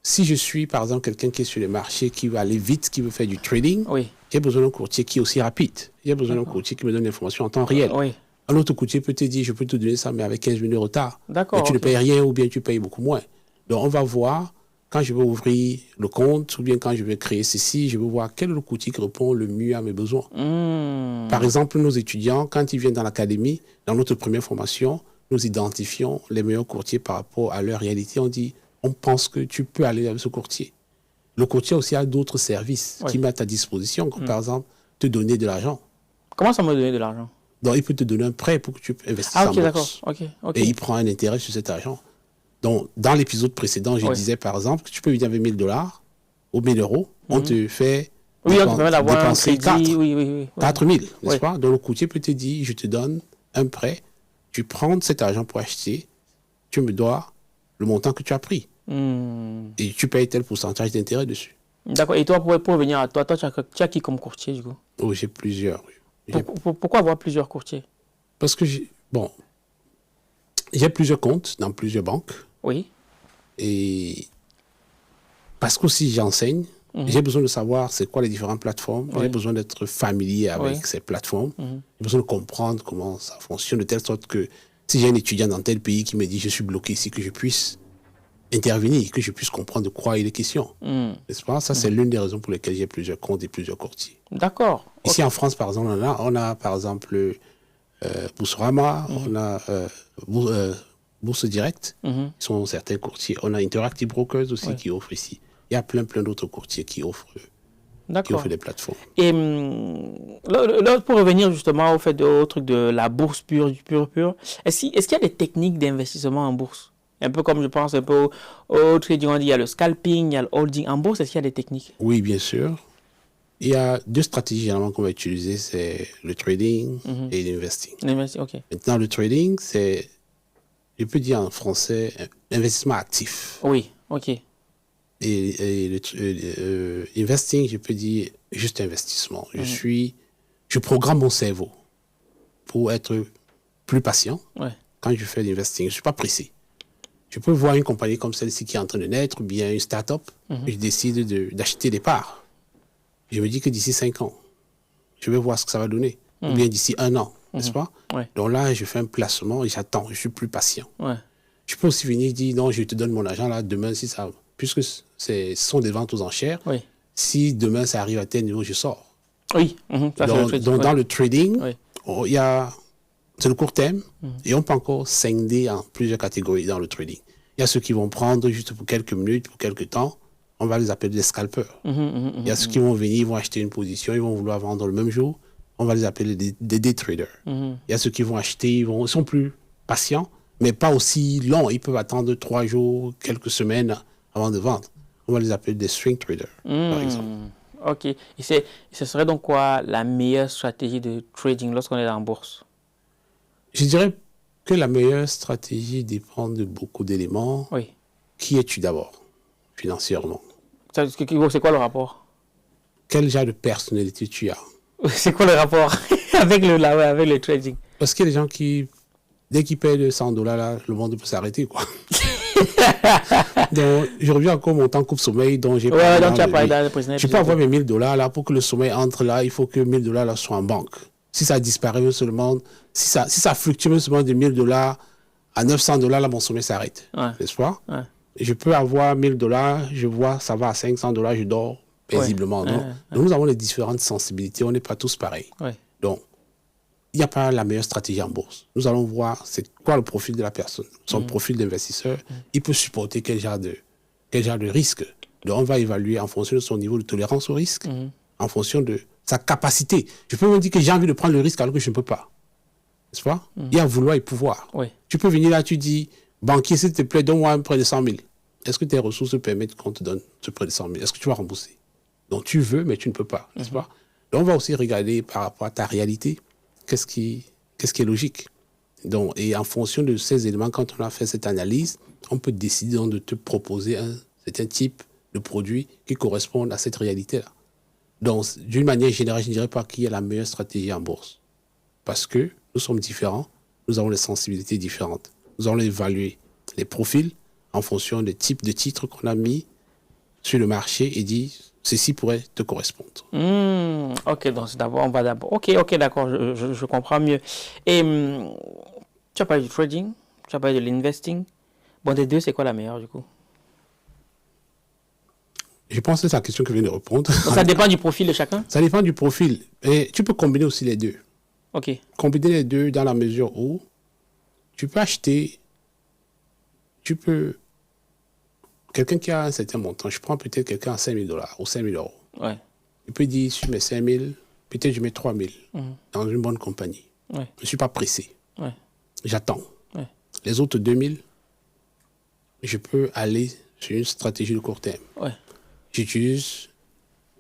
si je suis, par exemple, quelqu'un qui est sur le marché, qui va aller vite, qui veut faire du trading, j'ai besoin d'un courtier qui est aussi rapide. J'ai besoin d'un courtier qui me donne l'information en temps réel. Un autre courtier peut te dire, je peux te donner ça, mais avec 15 minutes de retard. Mais tu ne payes rien ou bien tu payes beaucoup moins. Donc, on va voir, quand je vais ouvrir le compte ou bien quand je vais créer ceci, je vais voir quel est le courtier qui répond le mieux à mes besoins. Par exemple, nos étudiants, quand ils viennent dans l'académie, dans notre première formation, nous identifions les meilleurs courtiers par rapport à leur réalité. On pense que tu peux aller avec ce courtier. Le courtier aussi a d'autres services qui met à ta disposition, comme par exemple te donner de l'argent. Comment ça me donner de l'argent? Donc, il peut te donner un prêt pour que tu investisses en bourse. Et il prend un intérêt sur cet argent. Donc, dans l'épisode précédent, je disais par exemple que tu peux venir avec $1000 ou 1000 euros. On te fait dépenser 4 000, n'est-ce pas? Donc, le courtier peut te dire, je te donne un prêt, tu prends cet argent pour acheter, tu me dois le montant que tu as pris. Et tu payes tel pourcentage d'intérêt dessus. D'accord. Et toi, pour venir à toi, tu as qui comme courtier, du coup? Oh, j'ai plusieurs. Pourquoi avoir plusieurs courtiers? Parce que j'ai plusieurs comptes dans plusieurs banques. Oui. Et parce qu'aussi j'enseigne, j'ai besoin de savoir c'est quoi les différentes plateformes. J'ai besoin d'être familier avec ces plateformes. J'ai besoin de comprendre comment ça fonctionne, de telle sorte que si j'ai un étudiant dans tel pays qui me dit je suis bloqué ici, que je puisse intervenir, que je puisse comprendre de quoi il est question. N'est-ce pas? Ça, c'est l'une des raisons pour lesquelles j'ai plusieurs comptes et plusieurs courtiers. D'accord. Ici en France, par exemple, on a par exemple Boursorama, on a Bourse Direct, qui sont certains courtiers. On a Interactive Brokers aussi qui offre ici. Il y a plein d'autres courtiers qui offrent des plateformes. Et là, pour revenir justement au truc de la bourse pure, est-ce qu'il y a des techniques d'investissement en bourse? Un peu comme je pense un peu au trading, on dit il y a le scalping, il y a le holding. En bourse, est-ce qu'il y a des techniques? Oui, bien sûr. Il y a deux stratégies généralement qu'on va utiliser, c'est le trading et l'investing. Maintenant, le trading, c'est, je peux dire en français, investissement actif. Oui, ok. Et investing, je peux dire juste investissement. Je programme mon cerveau pour être plus patient quand je fais l'investing. Je ne suis pas pressé. Je peux voir une compagnie comme celle-ci qui est en train de naître, ou bien une start-up, et je décide d'acheter des parts. Je me dis que d'ici 5 ans, je vais voir ce que ça va donner. Ou bien d'ici 1 an, n'est-ce pas? Donc là, je fais un placement et j'attends, je suis plus patient. Je peux aussi venir dire, non, je te donne mon argent là, demain, si ça... Puisque ce sont des ventes aux enchères, si demain ça arrive à tel niveau, je sors. Oui. Donc dans le trading, c'est le court terme, et on peut encore scinder en plusieurs catégories dans le trading. Il y a ceux qui vont prendre juste pour quelques minutes, pour quelques temps, on va les appeler des scalpers. Il y a ceux qui vont venir, ils vont acheter une position, ils vont vouloir vendre le même jour, on va les appeler des day traders. Il y a ceux qui vont acheter, ils sont plus patients, mais pas aussi longs, ils peuvent attendre 3 jours, quelques semaines avant de vendre. On va les appeler des swing traders, par exemple. Ok. Et ce serait donc quoi la meilleure stratégie de trading lorsqu'on est en bourse? Je dirais que la meilleure stratégie dépend de beaucoup d'éléments. Qui es-tu d'abord, financièrement? C'est quoi le rapport? Quel genre de personnalité tu as? C'est quoi le rapport avec le trading? Parce qu'il y a des gens qui, dès qu'ils payent $100, là, le monde peut s'arrêter, quoi. Donc, je reviens encore à mon temps coupe sommeil dont j'ai parlé. Je peux avoir mes $1000 là pour que le sommeil entre là, il faut que $1000 là soient en banque. Si ça disparaît seulement, si ça fluctue seulement de $1000 à $900 là, mon sommeil s'arrête. N'est-ce pas? Je peux avoir $1000, je vois, ça va à $500, je dors paisiblement. Donc, nous avons les différentes sensibilités, on n'est pas tous pareils. Donc, il n'y a pas la meilleure stratégie en bourse. Nous allons voir c'est quoi le profil de la personne, son profil d'investisseur. Il peut supporter quel genre de risque. Donc, on va évaluer en fonction de son niveau de tolérance au risque, en fonction de sa capacité. Je peux me dire que j'ai envie de prendre le risque alors que je ne peux pas. N'est-ce pas? Il y a vouloir et pouvoir. Tu peux venir là, tu dis, banquier, s'il te plaît, donne-moi un prêt de 100 000. Est-ce que tes ressources permettent qu'on te donne ce prêt de 100 000? Est-ce que tu vas rembourser? Donc, tu veux, mais tu ne peux pas. N'est-ce pas? Donc, on va aussi regarder par rapport à ta réalité. Qu'est-ce qui est logique? Donc, et en fonction de ces éléments, quand on a fait cette analyse, on peut décider de te proposer un certain type de produit qui correspond à cette réalité-là. Donc, d'une manière générale, je ne dirais pas qu'il y a la meilleure stratégie en bourse. Parce que nous sommes différents, nous avons des sensibilités différentes. Nous allons évaluer les profils en fonction des types de titres qu'on a mis sur le marché et dit ceci pourrait te correspondre. Ok, donc on va d'abord. Ok, d'accord, je comprends mieux. Et tu as parlé du trading, tu as parlé de l'investing. Bon, des deux, c'est quoi la meilleure du coup? Je pense que c'est la question que je viens de répondre. Donc, ça dépend du profil de chacun? Ça dépend du profil. Et tu peux combiner aussi les deux. Ok. Combiner les deux dans la mesure où tu peux acheter, quelqu'un qui a un certain montant, je prends peut-être quelqu'un à $5 000 ou 5 000 €. Il peut dire, sur mes 5 000, peut-être je mets 3 000 dans une bonne compagnie. Je ne suis pas pressé. J'attends. Les autres 2 000, je peux aller sur une stratégie de court terme. J'utilise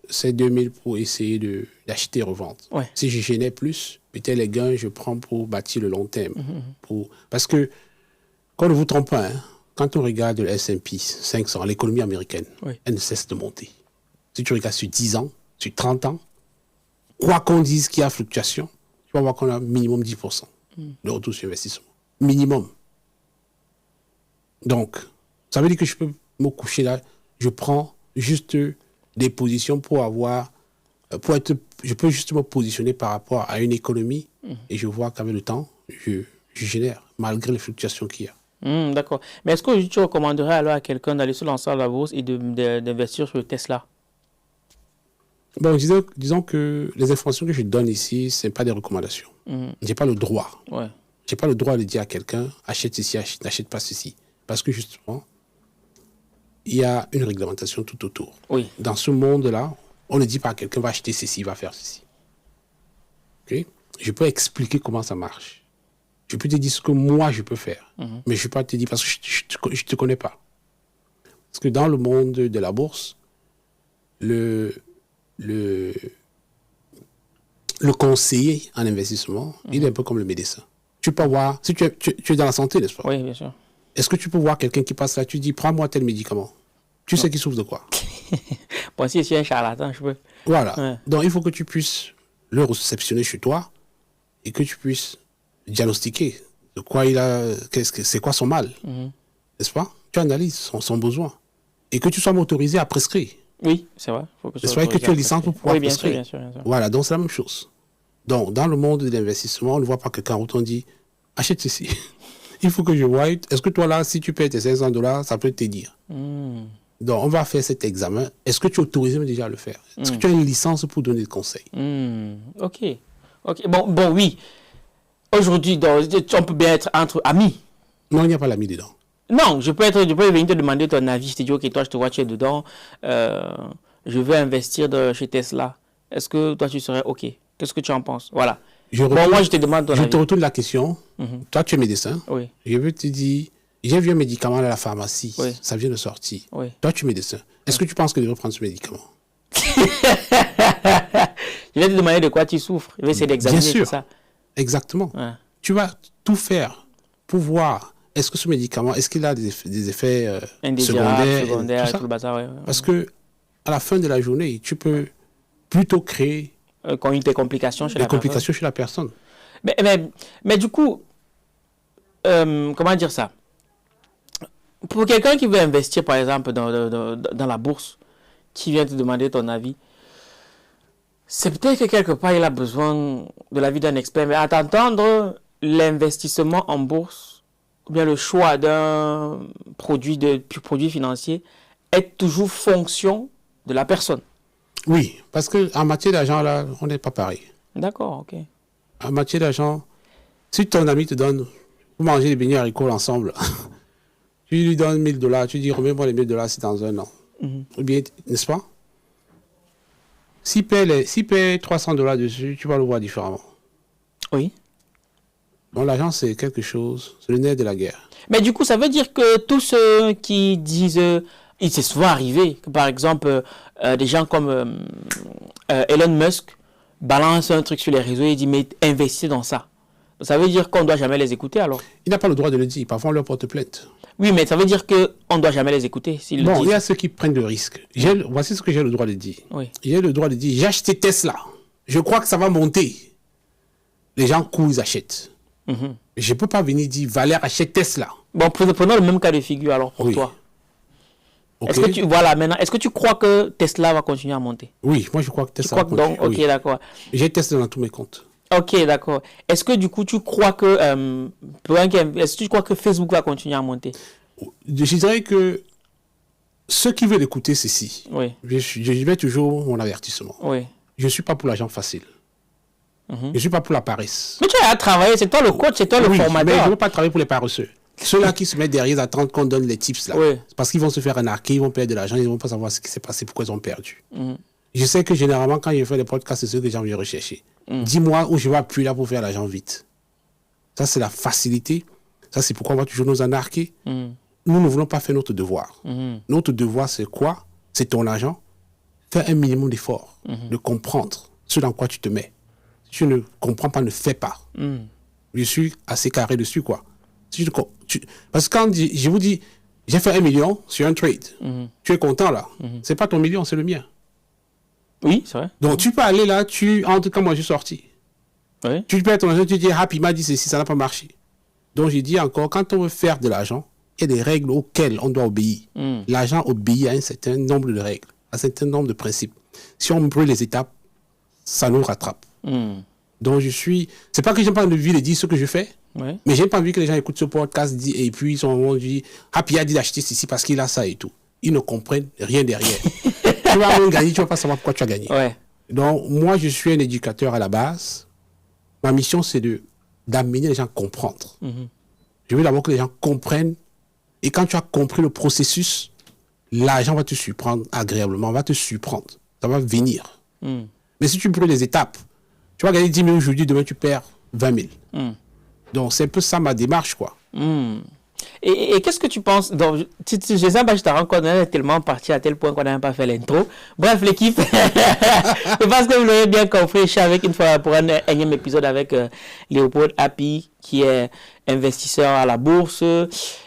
ces 2 000 pour essayer d'acheter et revendre. Si je génère plus, peut-être les gains, je prends pour bâtir le long terme. Parce que, qu'on ne vous trompe pas, quand on regarde le S&P 500, l'économie américaine, elle ne cesse de monter. Si tu regardes sur 10 ans, sur 30 ans, quoi qu'on dise qu'il y a fluctuation, tu vas voir qu'on a minimum 10% de retour sur investissement. Minimum. Donc, ça veut dire que je peux me coucher là, je prends juste des positions je peux juste me positionner par rapport à une économie et je vois qu'avec le temps, je génère, malgré les fluctuations qu'il y a. D'accord. Mais est-ce que tu recommanderais alors à quelqu'un d'aller se lancer à la bourse et d'investir sur le Tesla? Bon, disons que les informations que je donne ici, ce n'est pas des recommandations. Je n'ai pas le droit. Je n'ai pas le droit de dire à quelqu'un, achète ceci, n'achète pas ceci. Parce que justement, il y a une réglementation tout autour. Dans ce monde-là, on ne dit pas à quelqu'un va acheter ceci, va faire ceci. Okay? Je peux expliquer comment ça marche. Je peux te dire ce que moi je peux faire. Mais je ne peux pas te dire parce que je ne te connais pas. Parce que dans le monde de la bourse, le conseiller en investissement, il est un peu comme le médecin. Tu peux voir, si tu es dans la santé, n'est-ce pas? Oui, bien sûr. Est-ce que tu peux voir quelqu'un qui passe là, tu dis, prends-moi tel médicament. Tu sais qu'il souffre de quoi? Bon, si je suis un charlatan, je peux. Voilà. Donc, il faut que tu puisses le réceptionner chez toi et que tu puisses diagnostiquer de quoi il a, c'est quoi son mal. N'est-ce pas? Tu analyses son besoin. Et que tu sois autorisé à prescrire. Oui, c'est vrai. C'est vrai que tu as licence pour pouvoir prescrire. Bien sûr. Voilà, donc c'est la même chose. Donc, dans le monde de l'investissement, on ne voit pas quelqu'un où on dit, achète ceci. Il faut que je voie, est-ce que toi là, si tu payes tes $500, ça peut te dire. Donc, on va faire cet examen. Est-ce que tu es autorisé déjà à le faire? Est-ce que tu as une licence pour donner des conseils? Ok. Bon, oui. Aujourd'hui, on peut bien être entre amis. Non, il n'y a pas l'ami dedans. Non, je peux venir te demander ton avis. Je te dis, ok, toi, je te vois, tu es dedans. Je veux investir chez Tesla. Est-ce que toi, tu serais ok? Qu'est-ce que tu en penses? Voilà. Moi, je te demande ton avis. Je te retourne la question. Toi, tu es médecin. Oui. Je veux te dire, j'ai vu un médicament à la pharmacie. Ça vient de sortir. Toi, tu es médecin. Est-ce que tu penses que je devrais prendre ce médicament? Je vais te demander de quoi tu souffres. Je vais essayer d'examiner ça. Bien sûr. Exactement. Tu vas tout faire pour voir. Est-ce que ce médicament, est-ce qu'il a des effets secondaires tout le bazar, Parce que à la fin de la journée, tu peux plutôt créer des complications chez la personne. Mais du coup, comment dire ça? Pour quelqu'un qui veut investir, par exemple, dans la bourse, qui vient te demander ton avis, c'est peut-être que quelque part, il a besoin de l'avis d'un expert. Mais à t'entendre, l'investissement en bourse ou bien le choix d'un produit financier est toujours fonction de la personne. Oui, parce qu'en matière d'argent, là, on n'est pas pareil. D'accord, ok. En matière d'argent, si ton ami te donne, vous mangez des beignets haricots ensemble, tu lui donnes $1000, tu dis remets-moi les $1000, c'est dans un an. Ou bien, n'est-ce pas? S'il paie $300 dessus, tu vas le voir différemment. Oui. Donc l'argent, c'est quelque chose, c'est le nerf de la guerre. Mais du coup, ça veut dire que tous ceux qui disent, il s'est souvent arrivé que par exemple, des gens comme Elon Musk balancent un truc sur les réseaux et disent mais investissez dans ça. Ça veut dire qu'on ne doit jamais les écouter alors? Il n'a pas le droit de le dire, parfois on leur porte plainte. Oui, mais ça veut dire qu'on ne doit jamais les écouter. Bon, il y a ceux qui prennent le risque. Voici ce que j'ai le droit de dire. Oui. J'ai le droit de dire, j'ai acheté Tesla. Je crois que ça va monter. Les gens courent, ils achètent. Je ne peux pas venir dire, Valère achète Tesla. Bon, prenons le même cas de figure alors pour toi. Okay. Est-ce que tu crois que Tesla va continuer à monter? Oui, moi je crois que Tesla va continuer. Ok, oui. D'accord. J'ai Tesla dans tous mes comptes. Ok, d'accord. Est-ce que du coup tu crois que Facebook va continuer à monter? Je dirais que ceux qui veulent écouter ceci, oui. je mets toujours mon avertissement. Oui. Je ne suis pas pour l'argent facile. Je ne suis pas pour la paresse. Mais tu as à travailler, c'est toi le coach, c'est toi le formateur. Mais je ne veux pas travailler pour les paresseux. Ceux-là qui se mettent derrière, attendent qu'on donne les tips là. Oui. Parce qu'ils vont se faire arnaquer, ils vont perdre de l'argent, ils ne vont pas savoir ce qui s'est passé, pourquoi ils ont perdu. Je sais que généralement, quand je fais des podcasts, c'est ce que les gens viennent rechercher. Dis-moi où je vais appuyer là pour faire l'argent vite. Ça, c'est la facilité. Ça, c'est pourquoi on va toujours nous arnaquer. Nous ne voulons pas faire notre devoir. Notre devoir, c'est quoi? C'est ton argent. Faire un minimum d'effort, de comprendre ce dans quoi tu te mets. Si tu ne comprends pas, ne fais pas. Je suis assez carré dessus, quoi. Parce que quand je vous dis, j'ai fait 1 million sur un trade, tu es content là. C'est pas ton million, c'est le mien. Oui, c'est vrai. Donc tu peux aller là, tu entres comme moi je suis sorti. Oui. Tu perds ton argent, tu dis, Happy m'a dit ceci, ça n'a pas marché. Donc je dis encore, quand on veut faire de l'argent, il y a des règles auxquelles on doit obéir. L'argent obéit à un certain nombre de règles, à un certain nombre de principes. Si on brûle les étapes, ça nous rattrape. Donc c'est pas que j'ai pas envie de dire ce que je fais, mais j'ai pas envie que les gens écoutent ce podcast et puis ils ont dit, Happy a dit d'acheter ceci parce qu'il a ça et tout. Ils ne comprennent rien derrière. Tu vas gagner, tu vas pas savoir pourquoi tu as gagné. Donc moi je suis un éducateur à la base. Ma mission c'est d'amener les gens à comprendre. Je veux d'abord que les gens comprennent, et quand tu as compris le processus, l'argent va te surprendre agréablement, va te surprendre. Ça va venir. Mais si tu brûles les étapes, tu vas gagner 10 000 aujourd'hui, demain tu perds 20 000. Donc c'est un peu ça ma démarche, quoi. Et qu'est-ce que tu penses? Donc, je te rends compte, on est tellement parti à tel point qu'on n'a même pas fait l'intro. Bref, l'équipe, je pense que vous l'avez bien compris. Je suis avec une fois pour un énième épisode avec Léopold Happy, qui est investisseur à la bourse.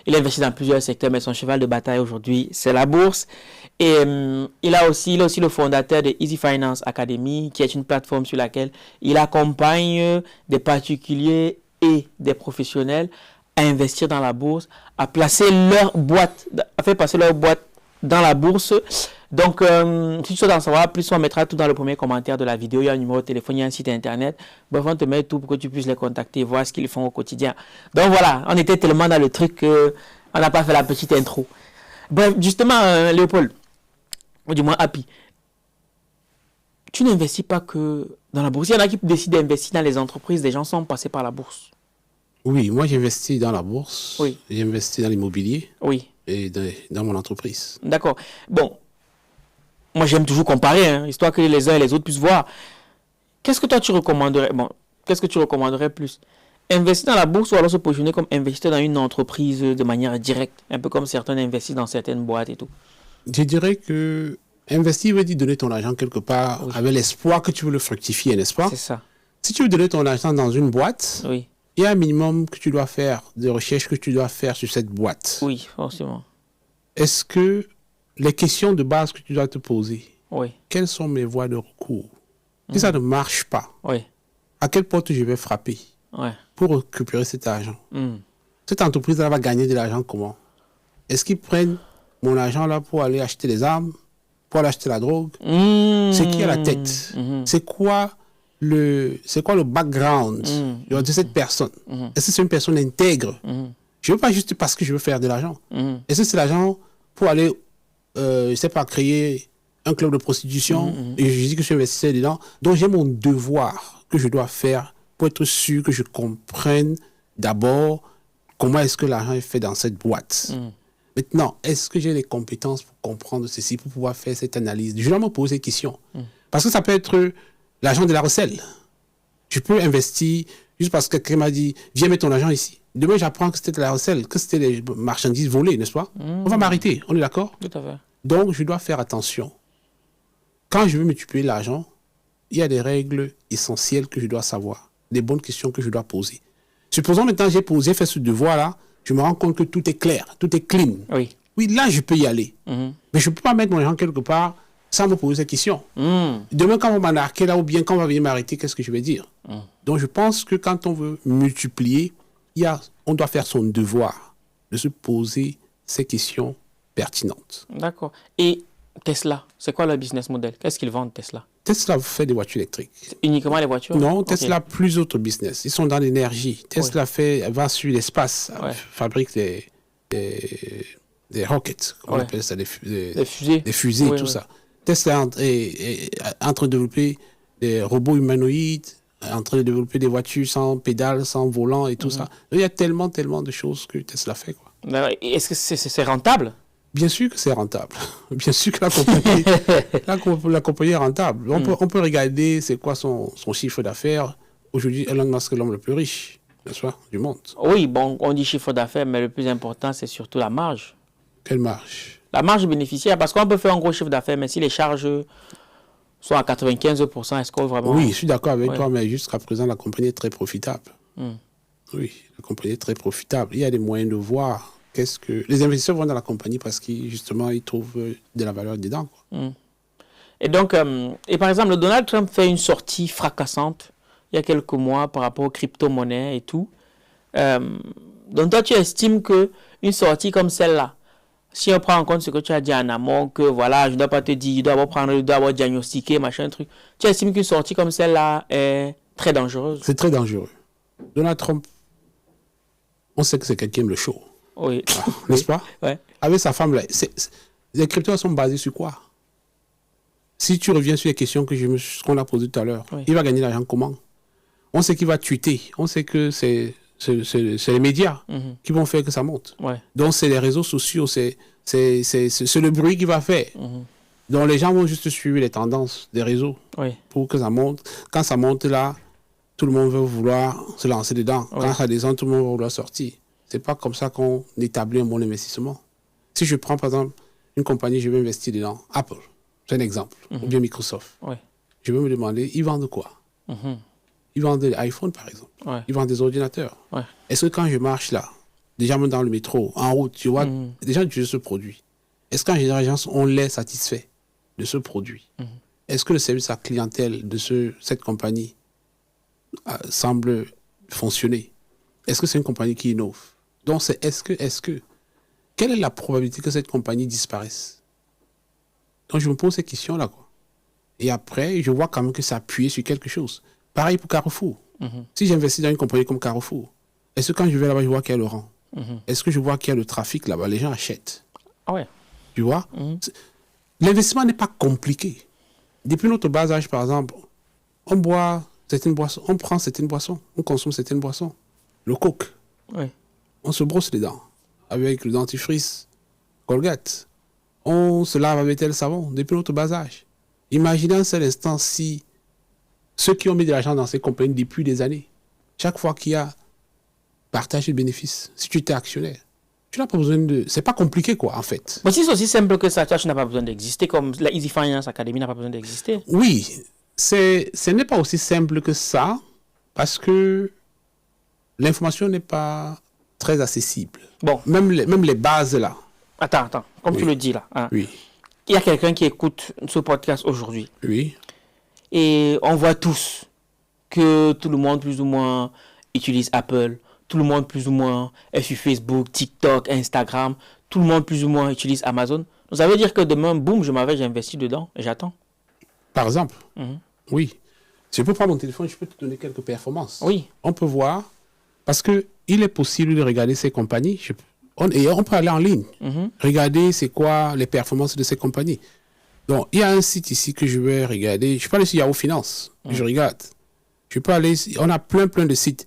Il investit dans plusieurs secteurs, mais son cheval de bataille aujourd'hui, c'est la bourse. Et il est aussi le fondateur de Easy Finance Academy, qui est une plateforme sur laquelle il accompagne des particuliers et des professionnels à investir dans la bourse, à placer leur boîte, à faire passer leur boîte dans la bourse. Donc, si tu souhaites en savoir plus, on mettra tout dans le premier commentaire de la vidéo. Il y a un numéro de téléphone, il y a un site internet. Bref, on te met tout pour que tu puisses les contacter, voir ce qu'ils font au quotidien. Donc voilà, on était tellement dans le truc qu'on n'a pas fait la petite intro. Bref, justement, Léopold, ou du moins Happy, tu n'investis pas que dans la bourse. Il y en a qui décident d'investir dans les entreprises. Des gens sont passés par la bourse. Oui, moi j'investis dans la bourse, oui. J'investis dans l'immobilier, oui. Et dans mon entreprise. D'accord. Bon, moi j'aime toujours comparer, histoire que les uns et les autres puissent voir. Qu'est-ce que toi tu recommanderais? Bon, qu'est-ce que tu recommanderais plus? Investir dans la bourse ou alors se positionner comme investisseur dans une entreprise de manière directe, un peu comme certains investissent dans certaines boîtes et tout? Je dirais que investir veut dire donner ton argent quelque part avec l'espoir que tu veux le fructifier, n'est-ce pas? C'est ça. Si tu veux donner ton argent dans une boîte, il y a un minimum que tu dois faire, de recherche que tu dois faire sur cette boîte. Oui, forcément. Est-ce que les questions de base que tu dois te poser, oui. Quelles sont mes voies de recours? Si ça ne marche pas, à quelle porte je vais frapper pour récupérer cet argent? Cette entreprise-là va gagner de l'argent comment? Est-ce qu'ils prennent mon argent là pour aller acheter les armes, pour aller acheter la drogue? C'est qui à la tête? C'est quoi le background de cette personne? Est-ce que c'est une personne intègre? Je ne veux pas juste parce que je veux faire de l'argent. Est-ce que c'est l'argent pour aller, je ne sais pas, créer un club de prostitution et je dis que je suis investisseur dedans. Donc, j'ai mon devoir que je dois faire pour être sûr que je comprenne d'abord comment est-ce que l'argent est fait dans cette boîte. Maintenant, est-ce que j'ai les compétences pour comprendre ceci, pour pouvoir faire cette analyse? Je dois me poser ces questions. Parce que ça peut être l'argent de la recelle. Je peux investir juste parce que quelqu'un m'a dit, viens mettre ton argent ici. Demain, j'apprends que c'était de la recelle, que c'était des marchandises volées, n'est-ce pas? On va m'arrêter, on est d'accord? Tout à fait. Donc, je dois faire attention. Quand je veux multiplier l'argent, il y a des règles essentielles que je dois savoir, des bonnes questions que je dois poser. Supposons maintenant j'ai fait ce devoir-là, je me rends compte que tout est clair, tout est clean. Oui. Oui, là, je peux y aller. Mais je ne peux pas mettre mon argent quelque part sans me poser cette question. Demain, quand on va m'arrêter là ou bien quand on va venir m'arrêter, qu'est-ce que je vais dire? Donc, je pense que quand on veut multiplier, on doit faire son devoir de se poser ces questions pertinentes. D'accord. Et Tesla, c'est quoi le business model? Qu'est-ce qu'ils vendent, Tesla? Tesla fait des voitures électriques. Uniquement les voitures? Non, Tesla a plus d'autres business. Ils sont dans l'énergie. Tesla va sur l'espace, fabrique des rockets, on appelle ça, des fusées, tout ça. Tesla est en train de développer des robots humanoïdes, en train de développer des voitures sans pédales, sans volant et tout ça. Donc, il y a tellement de choses que Tesla fait, quoi. Est-ce que c'est rentable? Bien sûr que c'est rentable. Bien sûr que la compagnie est rentable. On peut regarder c'est quoi son chiffre d'affaires. Aujourd'hui, Elon Musk est l'homme le plus riche, n'est-ce pas, du monde. Oui, bon, on dit chiffre d'affaires, mais le plus important, c'est surtout la marge. Quelle marge? La marge bénéficiaire, parce qu'on peut faire un gros chiffre d'affaires, mais si les charges sont à 95%, est-ce qu'on vraiment... Oui, je suis d'accord avec toi, mais jusqu'à présent, la compagnie est très profitable. Oui, la compagnie est très profitable. Il y a des moyens de voir... Les investisseurs vont dans la compagnie parce qu'ils, justement, ils trouvent de la valeur dedans, quoi. Et donc, par exemple, Donald Trump fait une sortie fracassante il y a quelques mois par rapport aux crypto-monnaies et tout. Donc, toi, tu estimes qu'une sortie comme celle-là, si on prend en compte ce que tu as dit en amont, que voilà, je ne dois pas te dire, je dois avoir diagnostiqué, machin, truc. Tu estimes qu'une sortie comme celle-là est très dangereuse? C'est très dangereux. Donald Trump, on sait que c'est quelqu'un qui aime le show. Oui. N'est-ce pas? Ouais. Avec sa femme, là, les cryptos sont basés sur quoi? Si tu reviens sur les questions qu'on a posées tout à l'heure, il va gagner l'argent comment? On sait qu'il va tweeter. On sait que c'est les médias qui vont faire que ça monte. Donc, c'est les réseaux sociaux, c'est le bruit qu'il va faire. Donc, les gens vont juste suivre les tendances des réseaux pour que ça monte. Quand ça monte là, tout le monde va vouloir se lancer dedans. Quand ça descend, tout le monde va vouloir sortir. C'est pas comme ça qu'on établit un bon investissement. Si je prends, par exemple, une compagnie, je vais investir dedans, Apple, c'est un exemple, ou bien Microsoft. Je vais me demander, ils vendent quoi? Ils vendent des iPhones, par exemple. Ils vendent des ordinateurs. Est-ce que quand je marche là, déjà même dans le métro, en route, tu vois, des gens utilisent ce produit. Est-ce qu'en général, les gens, on l'est satisfait de ce produit? Est-ce que le service à clientèle de cette compagnie semble fonctionner? Est-ce que c'est une compagnie qui innove? Donc, c'est quelle est la probabilité que cette compagnie disparaisse? Donc, je me pose ces questions-là, quoi. Et après, je vois quand même que ça appuie sur quelque chose. Pareil pour Carrefour. Si j'investis dans une compagnie comme Carrefour, est-ce que quand je vais là-bas, je vois qu'il y a le rang? Est-ce que je vois qu'il y a le trafic là-bas? Les gens achètent. Tu vois? L'investissement n'est pas compliqué. Depuis notre bas âge, par exemple, on boit certaines boissons, on prend certaines boissons, on consomme certaines boissons. Le coke. On se brosse les dents avec le dentifrice Colgate. On se lave avec tel savon depuis notre bas âge. Imaginez un seul instant si ceux qui ont mis de l'argent dans ces compagnies depuis des années, chaque fois qu'il y a partage de bénéfices, si tu étais actionnaire, tu n'as pas besoin de... C'est pas compliqué, quoi, en fait. Mais si c'est aussi simple que ça, tu n'as pas besoin d'exister, comme la Easy Finance Academy n'a pas besoin d'exister. Oui, ce n'est pas aussi simple que ça, parce que l'information n'est pas très accessible. Bon. Même les bases, là. Attends. Comme tu le dis, là. Hein. Oui. Il y a quelqu'un qui écoute ce podcast aujourd'hui. Oui. Et on voit tous que tout le monde, plus ou moins, utilise Apple. Tout le monde, plus ou moins, est sur Facebook, TikTok, Instagram. Tout le monde, plus ou moins, utilise Amazon. Donc, ça veut dire que demain, boum, j'ai investi dedans et j'attends. Par exemple. Oui. Si je peux prendre mon téléphone, je peux te donner quelques performances. Oui. On peut voir. Parce que il est possible de regarder ces compagnies. On peut aller en ligne, regarder c'est quoi les performances de ces compagnies. Donc, il y a un site ici que je vais regarder. Je peux aller sur Yahoo Finance. Je regarde. Je peux aller... On a plein de sites.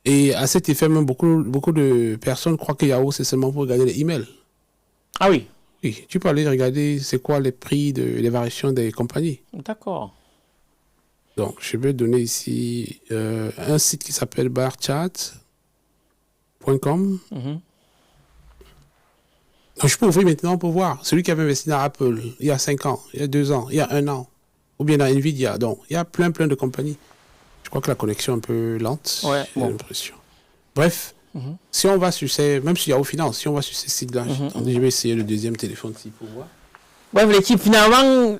Et à cet effet, même beaucoup de personnes croient que Yahoo, c'est seulement pour regarder les emails. Ah oui? Oui, tu peux aller regarder c'est quoi les prix les variations des compagnies. D'accord. Donc, je vais donner ici un site qui s'appelle barchat.com. Donc, je peux ouvrir maintenant pour voir. Celui qui avait investi dans Apple il y a 5 ans, il y a 2 ans, il y a 1 an, ou bien dans Nvidia. Donc, il y a plein de compagnies. Je crois que la connexion est un peu lente. Ouais, j'ai l'impression. Bref, si on va sur même sur Yahoo Finance, si on va sur ces sites-là, je vais essayer le deuxième téléphone ici pour voir. Bref, l'équipe, finalement,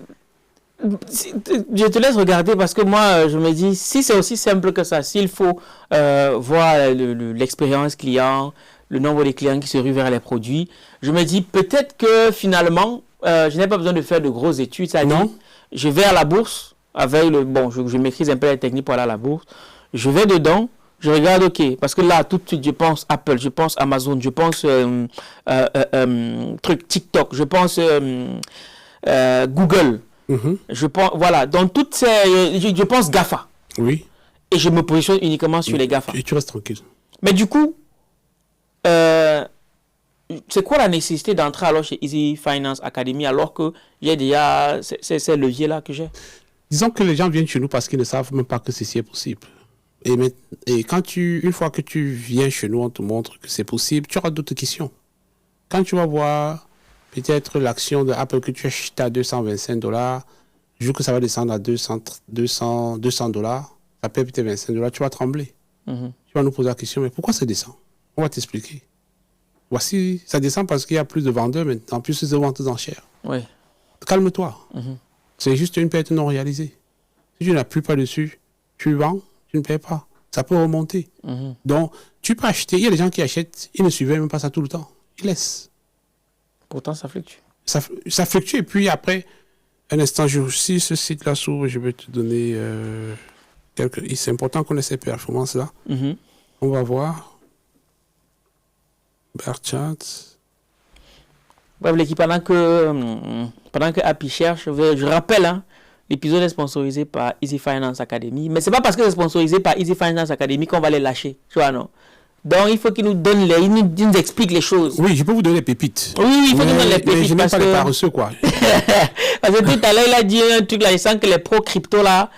je te laisse regarder parce que moi, je me dis, si c'est aussi simple que ça, s'il faut voir l'expérience client, le nombre de clients qui se ruent vers les produits, je me dis peut-être que finalement, je n'ai pas besoin de faire de grosses études. C'est-à-dire, je vais à la bourse avec je maîtrise un peu les techniques pour aller à la bourse. Je vais dedans, je regarde, ok, parce que là, tout de suite, je pense Apple, je pense Amazon, je pense TikTok, je pense Google. Je pense, voilà, dans toutes ces... Je pense GAFA. Oui. Et je me positionne uniquement sur les GAFA. Et tu restes tranquille. Mais du coup, c'est quoi la nécessité d'entrer alors chez Easy Finance Academy alors que j'ai déjà ces leviers-là que j'ai? Disons que les gens viennent chez nous parce qu'ils ne savent même pas que ceci est possible. Et une fois que tu viens chez nous, on te montre que c'est possible, tu auras d'autres questions. Quand tu vas voir peut-être l'action de Apple que tu achètes à $225, vu que ça va descendre à $200, ça paie peut-être $25, tu vas trembler. Tu vas nous poser la question, mais pourquoi ça descend? On va t'expliquer. Voici, ça descend parce qu'il y a plus de vendeurs maintenant, plus de ventes d'enchères. Oui. Calme-toi. C'est juste une perte non réalisée. Si tu n'appuies pas dessus, tu vends, tu ne payes pas. Ça peut remonter. Donc, tu peux acheter. Il y a des gens qui achètent, ils ne suivent même pas ça tout le temps. Ils laissent. Pourtant, ça fluctue. Ça fluctue. Et puis après, un instant, si ce site-là s'ouvre, je vais te donner quelques... C'est important qu'on ait ces performances-là. On va voir. Barchat. Bref, l'équipe, pendant que Happy cherche, je rappelle, l'épisode est sponsorisé par Easy Finance Academy. Mais c'est pas parce que c'est sponsorisé par Easy Finance Academy qu'on va les lâcher. Tu vois, non? Donc, il faut qu'ils nous donnent ils nous expliquent les choses. Oui, je peux vous donner les pépites. Oui, il faut qu'ils nous donnent les pépites. Mais je n'ai pas les paresseux, quoi. Parce que tout à l'heure, il a dit un truc là, il sent que les pro-crypto, là,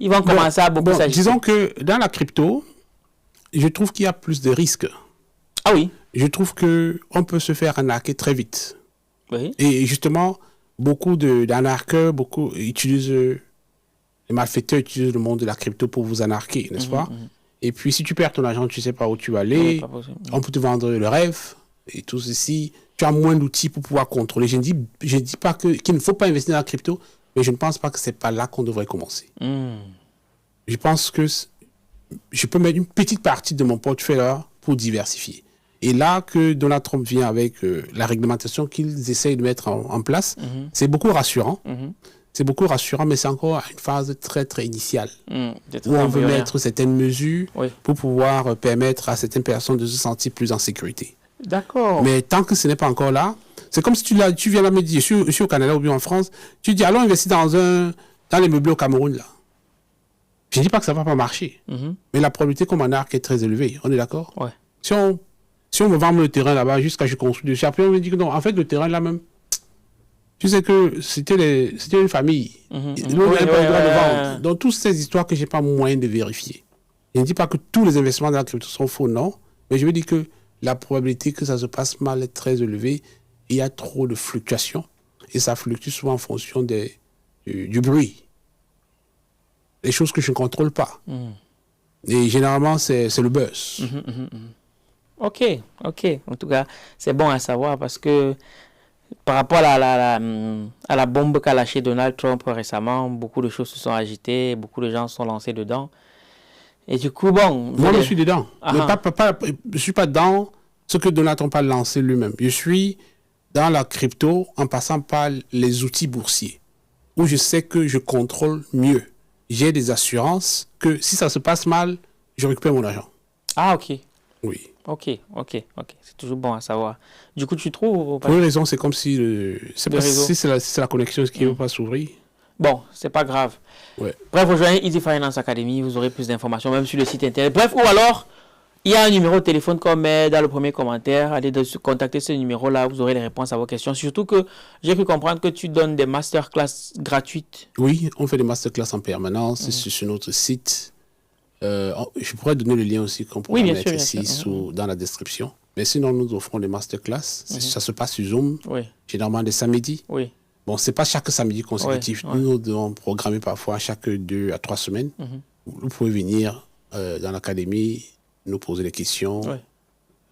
ils vont commencer à beaucoup s'agiter. Disons que dans la crypto, je trouve qu'il y a plus de risques. Ah oui? Je trouve qu'on peut se faire arnaquer très vite. Oui. Et justement, beaucoup d'arnaqueurs, les malfaiteurs utilisent le monde de la crypto pour vous arnaquer, n'est-ce pas? Et puis, si tu perds ton argent, tu ne sais pas où tu vas aller. On peut te vendre le rêve et tout ceci. Tu as moins d'outils pour pouvoir contrôler. Je ne dis pas qu'il ne faut pas investir dans la crypto, mais je ne pense pas que ce n'est pas là qu'on devrait commencer. Je pense que je peux mettre une petite partie de mon portefeuille là pour diversifier. Et là que Donald Trump vient avec la réglementation qu'ils essayent de mettre en place, c'est beaucoup rassurant. C'est beaucoup rassurant, mais c'est encore une phase très, très initiale. Où on veut mettre certaines mesures pour pouvoir permettre à certaines personnes de se sentir plus en sécurité. D'accord. Mais tant que ce n'est pas encore là, c'est comme si tu viens là me dire, je suis au Canada ou bien en France, tu dis, allons investir dans les meubles au Cameroun, là. Je ne dis pas que ça ne va pas marcher. Mais la probabilité qu'on m'en arque est très élevée. On est d'accord? Ouais. Si on me vend le terrain là-bas jusqu'à ce que je construis dessus, après on me dit que non, en fait, le terrain là même, tu sais que c'était une famille. Nous, on n'avait pas le droit de vendre. Donc, toutes ces histoires que je n'ai pas moyen de vérifier. Je ne dis pas que tous les investissements dans la crypto sont faux, non. Mais je veux dire que la probabilité que ça se passe mal est très élevée. Il y a trop de fluctuations. Et ça fluctue souvent en fonction du bruit. Les choses que je ne contrôle pas. Et généralement, c'est le buzz. Ok. En tout cas, c'est bon à savoir parce que par rapport à la bombe qu'a lâchée Donald Trump récemment, beaucoup de choses se sont agitées, beaucoup de gens se sont lancés dedans. Et du coup, bon... Moi, je suis dedans. Mais je ne suis pas dans ce que Donald Trump a lancé lui-même. Je suis dans la crypto en passant par les outils boursiers, où je sais que je contrôle mieux. J'ai des assurances que si ça se passe mal, je récupère mon argent. Ah, ok. Oui. Ok. C'est toujours bon à savoir. Du coup, tu trouves... Pour une raison, c'est comme si... si c'est la connexion qui ne veut pas s'ouvrir. Bon, c'est pas grave. Ouais. Bref, rejoignez Easy Finance Academy, vous aurez plus d'informations, même sur le site internet. Bref, ou alors, il y a un numéro de téléphone qu'on met dans le premier commentaire. Allez contacter ce numéro-là, vous aurez les réponses à vos questions. Surtout que j'ai pu comprendre que tu donnes des masterclass gratuites. Oui, on fait des masterclass en permanence. C'est sur notre site. Je pourrais donner le lien aussi qu'on pourrait mettre ici dans la description. Mais sinon, nous offrons des masterclass. Ça se passe sur Zoom, généralement des samedis. Oui. Bon, ce n'est pas chaque samedi consécutif. Nous devons programmer parfois chaque 2 à 3 semaines. Vous pouvez venir dans l'académie, nous poser des questions,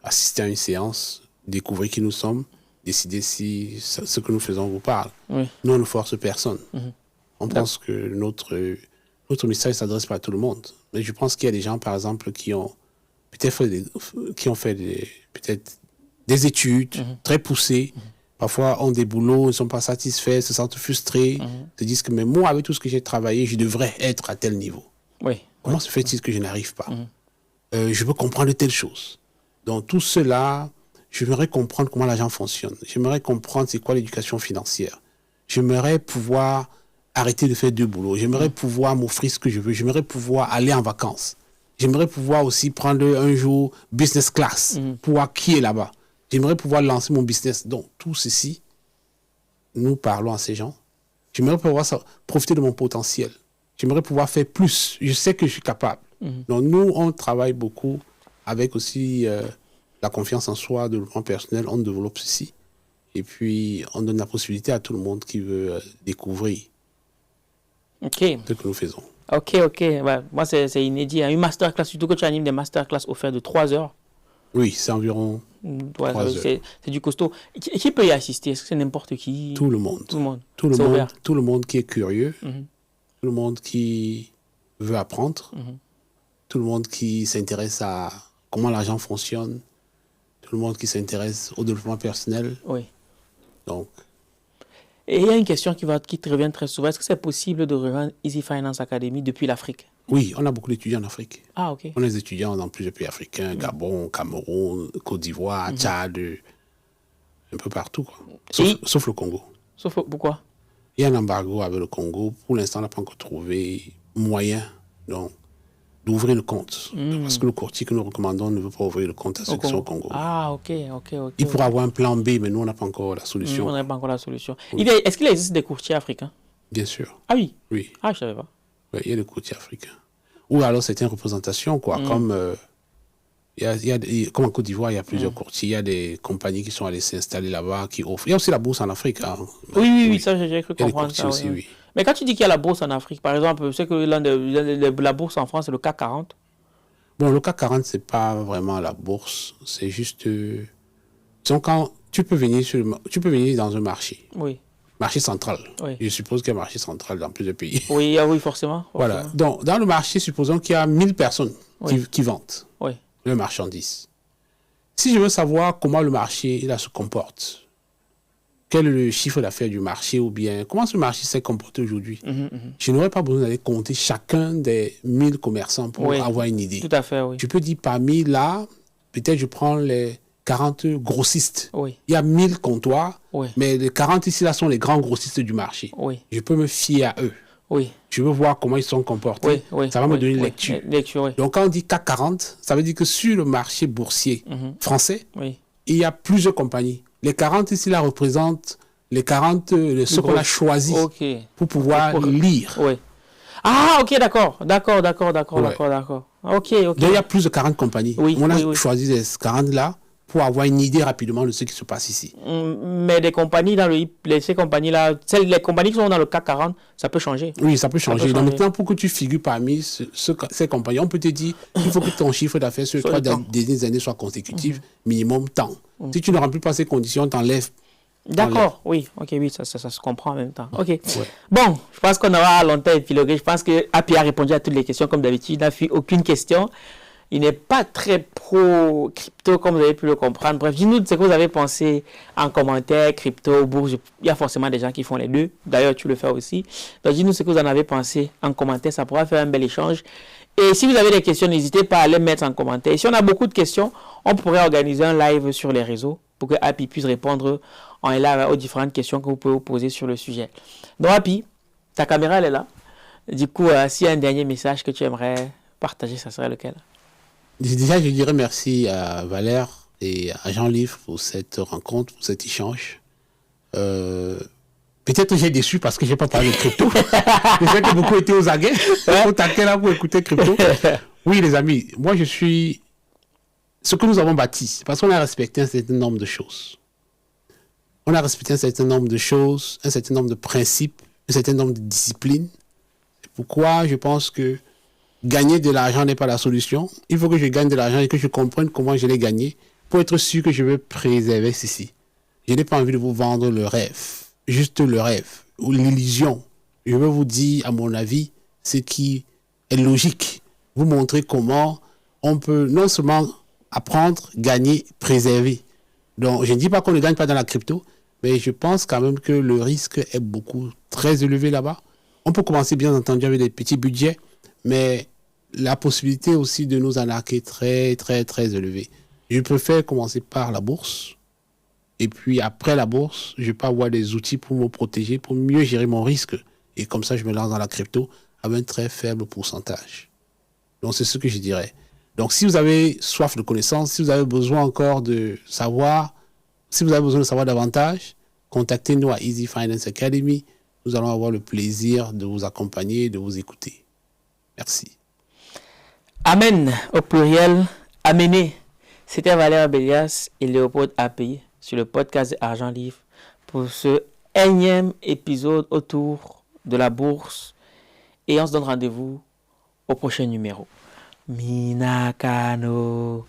assister à une séance, découvrir qui nous sommes, décider si ce que nous faisons vous parle. Nous, on ne force personne. On pense que notre message ne s'adresse pas à tout le monde. Mais je pense qu'il y a des gens, par exemple, qui ont fait peut-être des études très poussées, parfois ont des boulots, ne sont pas satisfaits, se sentent frustrés, se disent que mais moi, avec tout ce que j'ai travaillé, je devrais être à tel niveau. Comment se fait-il que je n'arrive pas? Je veux comprendre telle chose. Donc tout cela, j'aimerais comprendre comment l'argent fonctionne. J'aimerais comprendre c'est quoi l'éducation financière. J'aimerais pouvoir arrêter de faire 2 boulots. J'aimerais pouvoir m'offrir ce que je veux. J'aimerais pouvoir aller en vacances. J'aimerais pouvoir aussi prendre un jour business class pour voir qui est là-bas. J'aimerais pouvoir lancer mon business. Donc, tout ceci, nous parlons à ces gens. J'aimerais pouvoir profiter de mon potentiel. J'aimerais pouvoir faire plus. Je sais que je suis capable. Donc, nous, on travaille beaucoup avec aussi la confiance en soi, le développement personnel. On développe ceci. Et puis, on donne la possibilité à tout le monde qui veut découvrir ce que nous faisons. Ok. Ouais, moi, c'est inédit. Une masterclass, surtout que tu animes des masterclass offertes de 3 heures. Oui, c'est environ 3 heures. C'est du costaud. Qui peut y assister? Est-ce que c'est n'importe qui? Tout le monde. Tout le monde qui est curieux. Tout le monde qui veut apprendre. Tout le monde qui s'intéresse à comment l'argent fonctionne. Tout le monde qui s'intéresse au développement personnel. Oui. Donc... Et il y a une question qui te revient très souvent. Est-ce que c'est possible de rejoindre Easy Finance Academy depuis l'Afrique? Oui, on a beaucoup d'étudiants en Afrique. Ah, ok. On a des étudiants dans plusieurs pays africains, Gabon, Cameroun, Côte d'Ivoire, Tchad, un peu partout, quoi. Sauf le Congo. Pourquoi? Il y a un embargo avec le Congo. Pour l'instant, on n'a pas encore trouvé moyen d'ouvrir le compte. Parce que le courtier que nous recommandons ne veut pas ouvrir le compte à ceux qui sont au Congo. Ah, ok. Il pourra avoir un plan B, mais nous, on n'a pas encore la solution. On n'a pas encore la solution. Oui. Est-ce qu'il existe des courtiers africains? Bien sûr. Ah oui? Oui. Ah, je ne savais pas. Oui, il y a des courtiers africains. Ou alors, c'est une représentation, quoi. Comme, comme en Côte d'Ivoire, il y a plusieurs courtiers. Il y a des compagnies qui sont allées s'installer là-bas, qui offrent. Il y a aussi la bourse en Afrique. Hein. Oui, ça, j'ai cru comprendre ça. Aussi, oui. Mais quand tu dis qu'il y a la bourse en Afrique, par exemple, je sais que la bourse en France, c'est le CAC 40. Bon, le CAC 40, ce n'est pas vraiment la bourse. C'est juste... quand tu peux venir dans un marché. Oui. Marché central. Oui. Je suppose qu'il y a un marché central dans plusieurs pays. Oui, forcément. Voilà. Donc, dans le marché, supposons qu'il y a 1000 personnes qui vendent le marchandise. Si je veux savoir comment le marché se comporte, quel est le chiffre d'affaires du marché ou bien comment ce marché s'est comporté aujourd'hui, je n'aurais pas besoin d'aller compter chacun des 1000 commerçants pour avoir une idée. Tout à fait, oui. Tu peux dire parmi là, peut-être je prends les 40 grossistes. Oui. Il y a 1000 comptoirs, mais les 40 ici là sont les grands grossistes du marché. Oui. Je peux me fier à eux. Oui. Je veux voir comment ils sont comportés. Ça va me donner une lecture. Donc quand on dit CAC 40, ça veut dire que sur le marché boursier français, il y a plusieurs compagnies. Les 40 ici là représentent les 40, ceux qu'on a choisis pour pouvoir lire. Oui. Ah, ok, d'accord. Ok. Donc il y a plus de 40 compagnies. On a choisi les 40 là pour avoir une idée rapidement de ce qui se passe ici. Mais des compagnies ces compagnies-là, les compagnies qui sont dans le CAC 40, ça peut changer. Oui, ça peut changer. Donc maintenant, pour que tu figures parmi ces compagnies, on peut te dire qu'il faut que ton chiffre d'affaires sur les 3 dernières années soit consécutif, minimum temps. Si tu ne remplis pas ces conditions, t'enlèves. D'accord, oui, ça se comprend en même temps. Ok. Bon, je pense qu'on aura longtemps épilogué. Je pense que Happy a répondu à toutes les questions comme d'habitude. Il n'a fait aucune question. Il n'est pas très pro-crypto, comme vous avez pu le comprendre. Bref, dis-nous ce que vous avez pensé en commentaire, crypto, bourse. Il y a forcément des gens qui font les deux. D'ailleurs, tu le fais aussi. Donc, dis-nous ce que vous en avez pensé en commentaire. Ça pourra faire un bel échange. Et si vous avez des questions, n'hésitez pas à les mettre en commentaire. Et si on a beaucoup de questions, on pourrait organiser un live sur les réseaux pour que Happy puisse répondre en live aux différentes questions que vous pouvez vous poser sur le sujet. Donc Happy, ta caméra elle est là. Du coup, s'il y a un dernier message que tu aimerais partager, ça serait lequel? Déjà, je dirais merci à Valère et à Jean-Livre pour cette rencontre, pour cet échange. Peut-être que j'ai déçu parce que je n'ai pas parlé de crypto. Je sais que beaucoup étaient aux aguets. Au taquet là pour écouter crypto. Oui, les amis, moi je suis... Ce que nous avons bâti, c'est parce qu'on a respecté un certain nombre de choses. On a respecté un certain nombre de choses, un certain nombre de principes, un certain nombre de disciplines. C'est pourquoi je pense que gagner de l'argent n'est pas la solution. Il faut que je gagne de l'argent et que je comprenne comment je l'ai gagné pour être sûr que je vais préserver ceci. Je n'ai pas envie de vous vendre le rêve, juste le rêve ou l'illusion. Je vais vous dire, à mon avis, ce qui est logique. Vous montrer comment on peut non seulement apprendre, gagner, préserver. Donc, je ne dis pas qu'on ne gagne pas dans la crypto, mais je pense quand même que le risque est très élevé là-bas. On peut commencer bien entendu avec des petits budgets, mais la possibilité aussi de nous arnaquer très, très, très élevée. Je préfère commencer par la bourse. Et puis après la bourse, je peux avoir des outils pour me protéger, pour mieux gérer mon risque. Et comme ça, je me lance dans la crypto avec un très faible pourcentage. Donc, c'est ce que je dirais. Donc, si vous avez soif de connaissances, si vous avez besoin encore de savoir, si vous avez besoin de savoir davantage, contactez-nous à Easy Finance Academy. Nous allons avoir le plaisir de vous accompagner et de vous écouter. Merci. Amen, au pluriel, amenez. C'était Valère Bélias et Léopold Happy sur le podcast Argent Livre pour ce énième épisode autour de la bourse. Et on se donne rendez-vous au prochain numéro. Minakano.